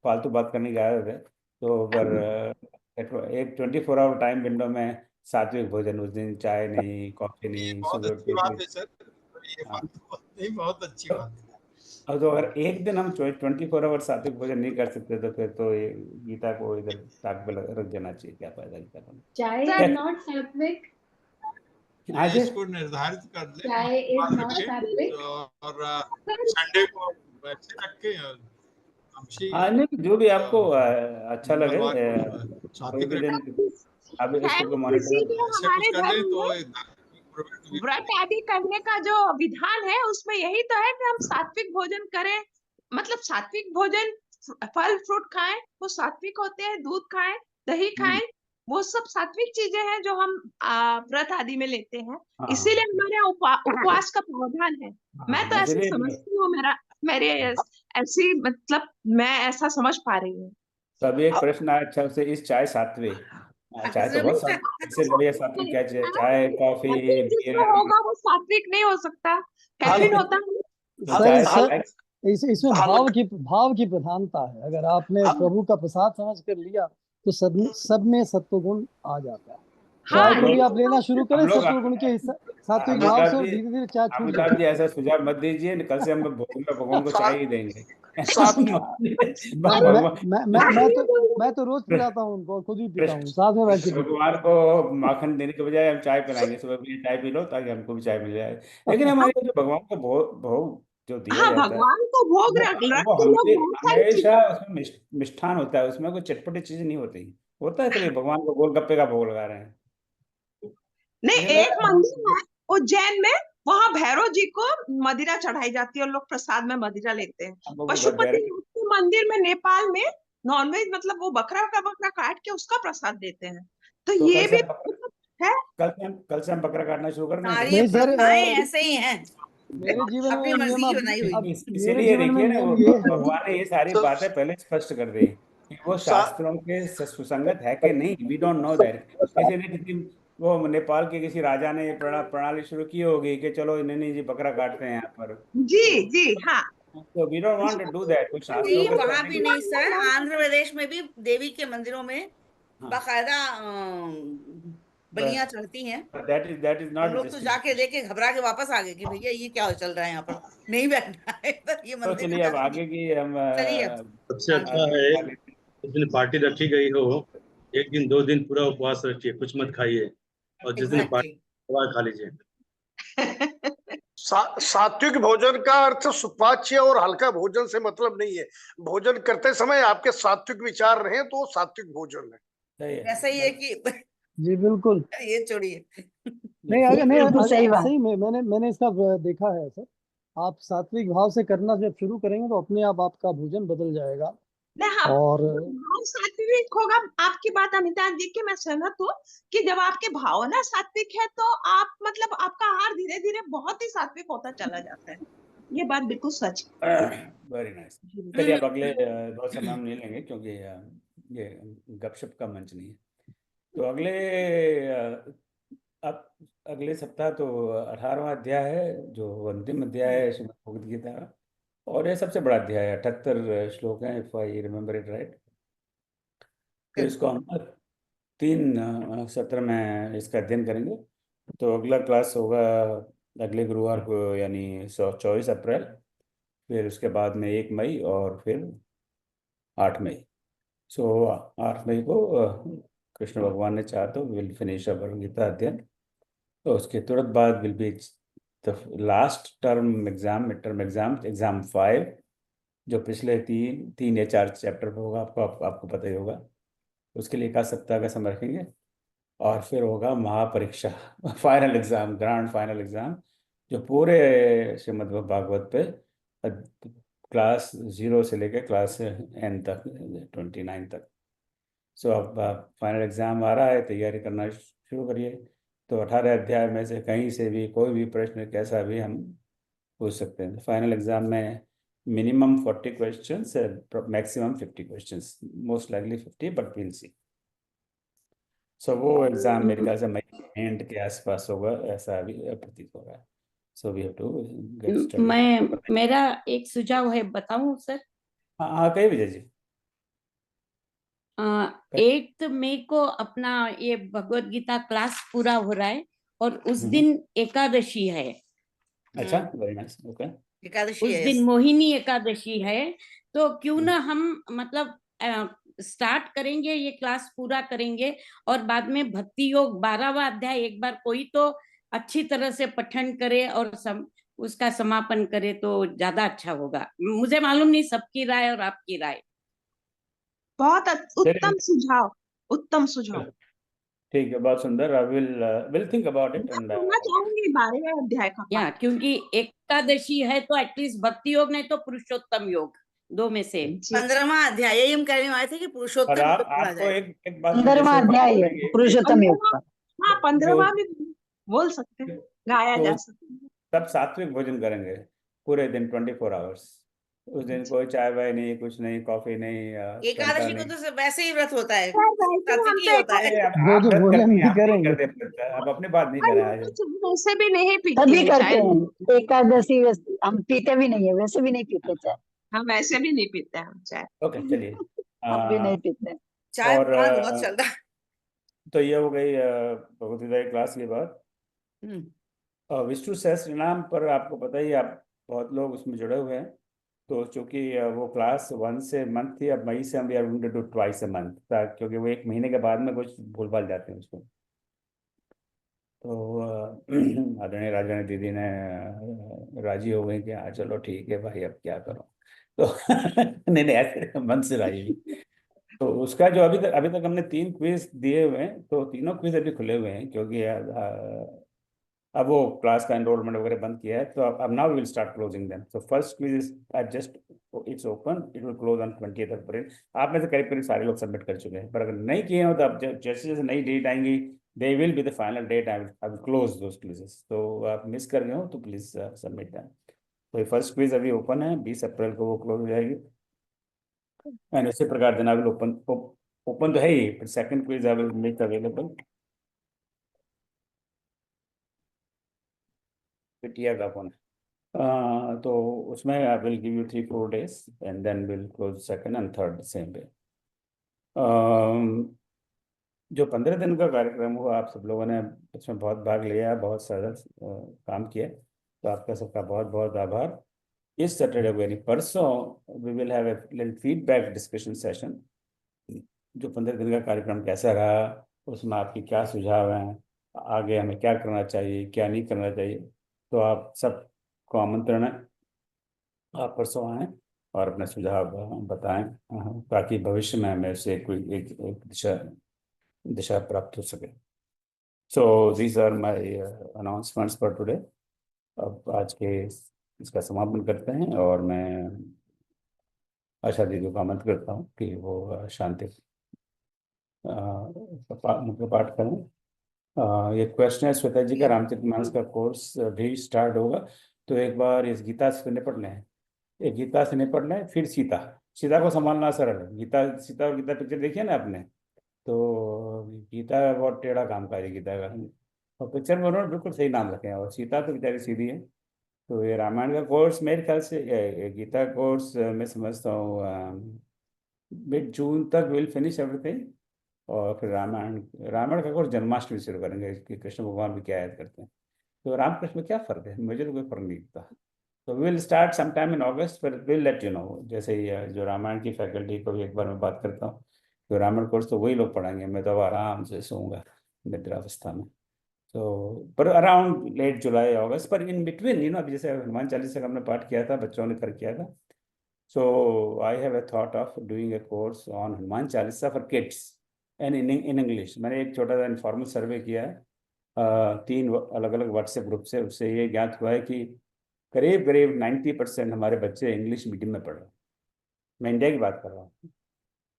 फालतू बात करने की आदत है। तो पर एक 24 आवर टाइम विंडो में सात्विक भोजन, उस दिन चाय नहीं, कॉफी नहीं, सुबह हाँ। अब तो अगर एक दिन हम 24 आवर सात्विक भोजन नहीं कर सकते तो फिर तो ये गीता को इधर ताक पे रख देना चाहिए, क्या फायदा गीता का। Chai sir is not sattvic. हाँ जी, इसको निर्धारित कर ले, Chai is बात not रखें, sattvic. और संडे को वैसे रख के हमशी हाँ नहीं, जो भी आपको अच्छा लगे, मंगलवार को कोई सात्विक भी दिन रखें। आप है इसको किसी मॉनिटर। भी ऐसे हमारे कुछ कर ले धर्म तो में व्रत आदि करने का जो विधान है उसमें यही तो है कि हम सात्विक भोजन करें। मतलब सात्विक भोजन, फल फ्रूट खाएं, वो सात्विक होते हैं, दूध खाएं, दही खाएं, वो सब सात्विक चीजें हैं जो हम व्रत आदि में लेते हैं। हाँ इसीलिए हमारे यहाँ उपवास का प्रावधान है। मैं तो ऐसे इसलिए समझती हूँ, मेरे ऐसी मतलब मैं ऐसा समझ पा रही हूँ। तो अभी एक प्रश्न आया अच्छा से, इस चाय सात्विक, चाय तो बहुत सात्विक, इससे बढ़िया सात्विक क्या चाहिए? चाय, कॉफी, कैफीन जिसमें बियर, होगा वो सात्विक नहीं हो सकता। कैफीन होता है तो सर चाय इसमें भाव की प्रधानता है। अगर आपने प्रभु का प्रसाद समझ कर लिया तो सब में सत्व गुण आ जाता है। तो चाय हम को भी लोग आप लेना शुरू करें हम लोग सत्व गुण के हिस्सा, सात्विक भाव अमिताभ से, और जी, धीरे धीरे चाय छूट अमिताभ जाती जी ऐसा सुझाव मत दीजिए, कल से हम भोजन में भगवान को चाय ही देंगे। है। भगवान मैं तो रोज पिलाता हूँ उनको और खुद भी पीता हूँ, साथ में बैठ के कृष्ण पीता हूँ। भगवान को माखन देने के बजाय हम चाय पिलाएंगे, सुबह भी चाय पी लो ताकि हमको भी चाय मिल जाए। लेकिन हमारे जो भगवान को भोग भोग जो दिया हाँ, जाता है, भगवान को भोग रख रख वो के लोग हमसे बहुत सारी हमेशा चीजें। उसमें मिष्ठान होता है, उसमें कोई चटपटी चीज नहीं होती। होता है कभी भगवान को गोलगप्पे का भोग लगा रहे हैं, नहीं, मुझे एक लगा मंदिर है उज्जैन में, वहां भैरव जी को मदिरा चढ़ाई जाती है और लोग प्रसाद में मदिरा लेते हैं। हम लोग को घर पशुपति नाथ के मंदिर में नेपाल में नॉनवेज मतलब वो बकरा का बकरा काट के उसका प्रसाद देते हैं। तो तो ये भी है। कल से हम बकरा काटना शुरू कर दें सारी फिर। ये नहीं सर, प्रथाएं ऐसे ही हैं, मेरे जीवन में अपनी नियम मर्जी की बनाई हुई। अब मेरे इसीलिए जीवन में देखिए ना, नियम वो ये है। भगवान ने ये सारी बातें पहले स्पष्ट कर दी कि वो शास्त्रों के सुसंगत है कि नहीं, वी डोंट नो दैट। किसी ने किसी वो नेपाल के किसी राजा ने प्रणाली शुरू की होगी कि चलो नहीं नहीं जी बकरा काटते हैं यहाँ पर, जी तो जी हाँ। We don't want to do that. कुछ शास्त्रों नहीं, के वहां कहने भी के नहीं सर, आंध्र प्रदेश में भी देवी के मंदिरों में हाँ, बाकायदा बलियां चढ़ती हैं। दैट इज हम नॉट लोग तो जाके जस्टिफिकेशन। देख के घबरा के वापस आ गए कि भैया ये क्या चल रहा है यहाँ पर, नहीं बैठना है इधर, ये तो मंदिर में चलिए अब जाना नहीं। आगे की हम चलिए अब सबसे आगे। अच्छा है आगे जिस दिन पार्टी रखी गई हो, एक दिन 2 दिन पूरा उपवास रखिए, कुछ मत खाइए, और जिस दिन एग्जैक्टली। पार्टी खा लीजिए। सात्विक भोजन का अर्थ सुपाच्य और हल्का भोजन से मतलब नहीं है। भोजन करते समय आपके सात्विक विचार रहे तो वो सात्विक भोजन है। सही है। ऐसा ही है कि जी बिल्कुल। ये छोड़िए। नहीं अगर नहीं बिल्कुल सही बात। सही में मैंने इसका देखा है सर। आप सात्विक भाव से करना जब शुरू करेंगे तो अपने आप आपका भोजन बदल जाएगा। नहीं हाँ, और भाव सात्विक होगा। आपकी बात अमिताभ जी की मैं सहमत हूँ कि जब आपके भावना सात्विक है तो आप मतलब आपका आहार धीरे धीरे बहुत ही सात्विक होता चला जाता है। ये बात बिल्कुल सच वेरी नाइस। चलिए अब अगले बहुत समय हम नहीं लेंगे क्योंकि ये गपशप का मंच नहीं है। तो अब अगले सप्ताह तो 18वां अध्याय है, जो अंतिम अध्याय है श्रीमद् भगवद गीता का, और ये सबसे बड़ा अध्याय है, 78 श्लोक हैं, if I remember it right. तो इसको हम 3 सत्र में इसका अध्ययन करेंगे। तो अगला क्लास होगा अगले गुरुवार को, यानी 24 अप्रैल, फिर उसके बाद में 1 मई, और फिर 8 मई। सो 8 मई को कृष्ण भगवान ने चाहा तो विल फिनिश अवर गीता अध्ययन। तो उसके तुरंत बाद will be the last term exam, mid term exam 5, जो पिछले 3 या 4 चैप्टर पर होगा, आपको पता ही होगा। उसके लिए 1 सप्ताह का समय रखेंगे, और फिर होगा महापरीक्षा, final exam, grand final exam, जो पूरे श्रीमद् भागवत पे क्लास 0 से लेकर क्लास N तक, 29 तक। सो अब फाइनल एग्जाम आ रहा है, तैयारी करना शुरू करिए। तो 18 अध्याय में से कहीं से भी कोई भी प्रश्न कैसा भी हम पूछ सकते हैं। फाइनल एग्जाम में minimum 40 questions, maximum 50 questions, most likely 50, but we'll see. So वो एग्जाम मेरे ख्याल से मई एंड के आसपास होगा, ऐसा अभी प्रतीत हो रहा है। So we have to get started. मेरा एक सुझाव है, बताऊं सर? हाँ हाँ, कहीं विजय जी। 8 मई को अपना ये भगवत गीता क्लास पूरा हो रहा है और उस दिन एकादशी है। अच्छा, वेरी नाइस, ओके। एकादशी उस है, दिन yes। मोहिनी एकादशी है, तो क्यों ना हम मतलब स्टार्ट करेंगे, ये क्लास पूरा करेंगे और बाद में भक्ति योग 12वां अध्याय एक बार कोई तो अच्छी तरह से पठन करे और उसका समापन करे तो ज्यादा अच्छा होगा। मुझे मालूम नहीं सबकी राय और आपकी राय। बहुत उत्तम सुझाव, उत्तम सुझाव। ठीक है, बहुत सुंदर। I will think about it मैं एंड पढ़ना चाहूंगी 12वें अध्याय का या पाठ। क्योंकि एकादशी है तो एटलीस्ट भक्ति योग नहीं तो पुरुषोत्तम योग, 2 में से। जी। 15वां अध्याय, यही हम कहने वाले थे कि और पुरुषोत्तम योग पढ़ा आपको जाए। एक बात 15वां अध्याय पुरुषोत्तम योग का। हाँ, 15वां भी बोल सकते हैं, गाया जा सकता है। सब सात्विक भोजन करेंगे पूरे दिन, 24 आवर्स। उस दिन कोई चाय वाय नहीं, कुछ नहीं, कॉफी नहीं, स्टंटा एकादशी को नहीं। तो वैसे ही व्रत होता है, वैसे हम सात्विक ही तो होता है। अब वो आप जो व्रत भोजन करती हैं, नहीं आप नहीं करेंगे। करते व्रत, अब अपनी बात नहीं हम करा है। वैसे भी नहीं पीते तभी हैं करते चाय, हैं एकादशी, हम पीते भी नहीं है, वैसे भी नहीं पीते चाय। हम ऐसे भी नहीं पीते हैं चाय। ओके, चलिए। हम भी नहीं पीते। चाय और पान बहुत चल रहा है। तो ये हो गई भगवत गीता की क्लास की बात। विष्णु सहस्त्र नाम पर आपको पता ही, आप बहुत लोग उसमें जुड़े हुए हैं। तो चूंकि वो क्लास 1 से मंथ थी, अब मई से हम we are going to do twice a month, क्योंकि वो 1 महीने के बाद में कुछ भूल भाल जाते हैं उसको। तो आदरणीय राजरानी दीदी ने राजी हो गई कि हाँ चलो ठीक है भाई, अब क्या करो। तो नहीं नहीं, ऐसे मन से राजी हुई। तो उसका जो अभी तक हमने 3 क्विज दिए हुए हैं, तो तीनों क्विज अभी खुले हुए हैं, क्योंकि अब वो क्लास का एनरोलमेंट वगैरह बंद किया है। तो अब now we will start closing them. So first quiz is just, it's open, it will close on 20th April. आप में से करीब करीब सारे लोग सबमिट कर चुके हैं, पर अगर नहीं किए हो तो अब जैसे जैसे नई डेट आएंगी, they will be the final date, I will close those quizzes. तो आप मिस कर गए हो तो प्लीज सबमिट दैम। तो ये फर्स्ट क्विज अभी ओपन है, 20 अप्रैल को वो क्लोज हो जाएगी। एंड इसी प्रकार देना विल ओपन तो है ही, पर second quiz I will make available. पिटिया का फोन है। तो उसमें I will give you 3-4 days and then will close second and third same day. जो 15 दिन का कार्यक्रम हुआ, आप सब लोगों ने उसमें बहुत भाग लिया, बहुत सारा काम किया, तो आपका सबका बहुत बहुत आभार। इस सैटरडे को यानी परसों we will have a feedback discussion session. जो 15 दिन का कार्यक्रम कैसा रहा, उसमें आपकी क्या सुझाव हैं, आगे हमें क्या करना चाहिए, क्या नहीं करना चाहिए। तो आप सबको आमंत्रण है, आप परसों आएँ और अपने सुझाव बताएं, ताकि भविष्य में हमें से कोई एक दिशा प्राप्त हो सके। So these are my announcements for today. अब आज के इसका समापन करते हैं और मैं आशा दीदी को आमंत्रित करता हूँ कि वो शांति मुख्य पाठ करें। ये क्वेश्चन है श्वेता जी का, रामचरितमानस का कोर्स भी स्टार्ट होगा, तो एक बार इस गीता से निपट लें, एक गीता से निपट लें, फिर सीता। सीता को संभालना सरल है, गीता, सीता और गीता पिक्चर देखिए ना आपने, तो गीता बहुत टेढ़ा काम का है गीता का, और पिक्चर में उन्होंने बिल्कुल सही नाम रखे हैं, और सीता तो बेचारी सीधी है। तो ये रामायण का कोर्स मेरे ख्याल से, ये गीता कोर्स मैं समझता हूँ मिड जून तक विल फिनिश एवरीथिंग। और फिर रामायण का कोर्स जन्माष्टमी शुरू करेंगे कि कृष्ण भगवान भी क्या याद करते हैं। तो रामकृष्ण में क्या फ़र्क है, मुझे तो कोई फ़र्क नहीं दिखता। तो we'll start some time in August, पर विल लेट यू नो। जैसे ही जो रामायण की फैकल्टी को भी एक बार मैं बात करता हूँ, तो रामायण कोर्स तो वही लोग पढ़ाएंगे, मैं तो अब आराम से सोऊंगा निद्रावस्था में। तो पर अराउंड लेट जुलाई अगस्त, पर इन बिटवीन अभी जैसे हनुमान चालीसा का हमने पाठ किया था, बच्चों ने कर किया था। So I have a thought of doing a course on Hanuman Chalisa for kids and in English. मैंने एक छोटा सा इनफॉर्मल सर्वे किया है 3 अलग अलग व्हाट्सएप ग्रुप से, उससे ये ज्ञात हुआ है कि करीब करीब 90% हमारे बच्चे इंग्लिश मीडियम में पढ़ रहे हैं। मैं इंडिया की बात कर रहा हूँ,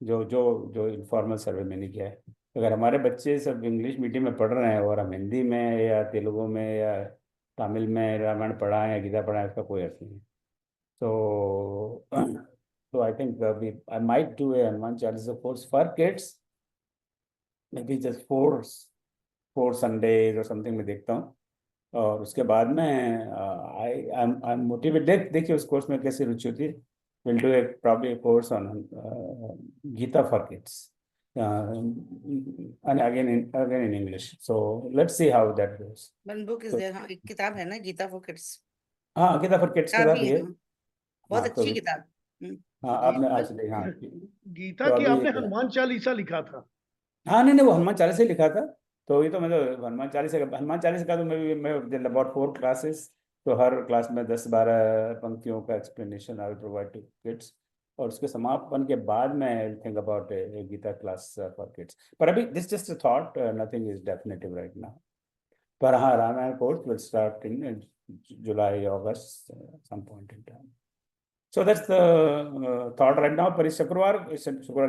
जो जो जो इनफॉर्मल सर्वे मैंने किया है। अगर हमारे बच्चे सब इंग्लिश मीडियम में पढ़ रहे हैं और हम हिंदी में या तेलुगु में या तमिल में रामायण पढ़ाएं या गीता पढ़ाएं, उसका कोई अर्थ नहीं है। So I think I might do a Hanuman Chalisa course for kids, maybe just four Sundays or something में देखता हूँ, और उसके बाद में आई मोटिवेट देखिए उस कोर्स में कैसी रुचि होती है। Will do probably a course on Gita for kids, and again in English. So let's see how that goes. One book is there, हाँ एक किताब है ना गीता फॉर किड्स, हाँ, गीता फॉर किड्स किताब काफी भी है। है, बहुत हाँ, तो अच्छी किताब। हाँ आपने आज देखी, हाँ गीता तो की अभी आपने हनुमान चालीसा लिखा था? हाँ नहीं वो हनुमान चालीसा ही लिखा था। तो ये तो मतलब हनुमान चालीसा का तो मैं अबाउट 4 क्लासेस, तो हर क्लास में 10-12 पंक्तियों का explanation I will provide to kids, और उसके समापन के बाद में I think about Gita class for kids. पर अभी this just a thought, nothing is definitive right now. पर हाँ, Ramayana course will start in July August some point in time. So that's the thought right now. पर इस शुक्रवार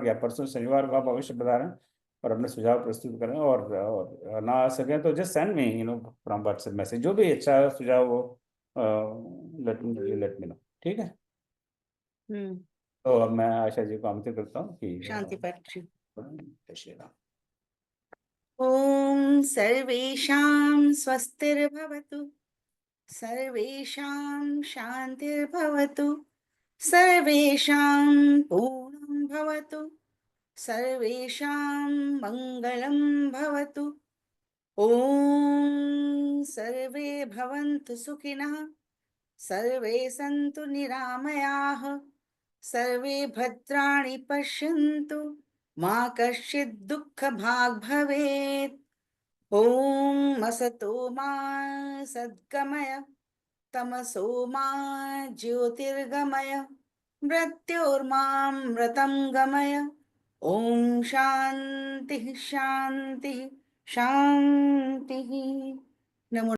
क्या परसों शनिवार को आप अवश्य बता रहे हैं और अपने सुझाव प्रस्तुत करें, और ना आ सकें तो just send me from WhatsApp message, जो भी अच्छा सुझाव हो लेट मी नो, ठीक है। तो अब मैं आशा जी को आमंत्रित करता हूँ कि शांति पाठ। जय श्री राम। ओम सर्वेषां स्वस्तिर्भवतु, सर्वेषां शान्तिर्भवतु, सर्वेषां पूर्णं भवतु, सर्वेषां मङ्गलं भवतु। ॐ सर्वे भवन्तु सुखिनः, सर्वे सन्तु निरामयाः, सर्वे भद्राणि पश्यन्तु, मा कश्चित् दुःखभाग् भवेत्। ॐ असतो मा सद्गमय, तमसो मा ज्योतिर्गमय, मृत्योर्मामृतं गमय। ॐ शान्तिः शान्तिः शान्तिः। नमो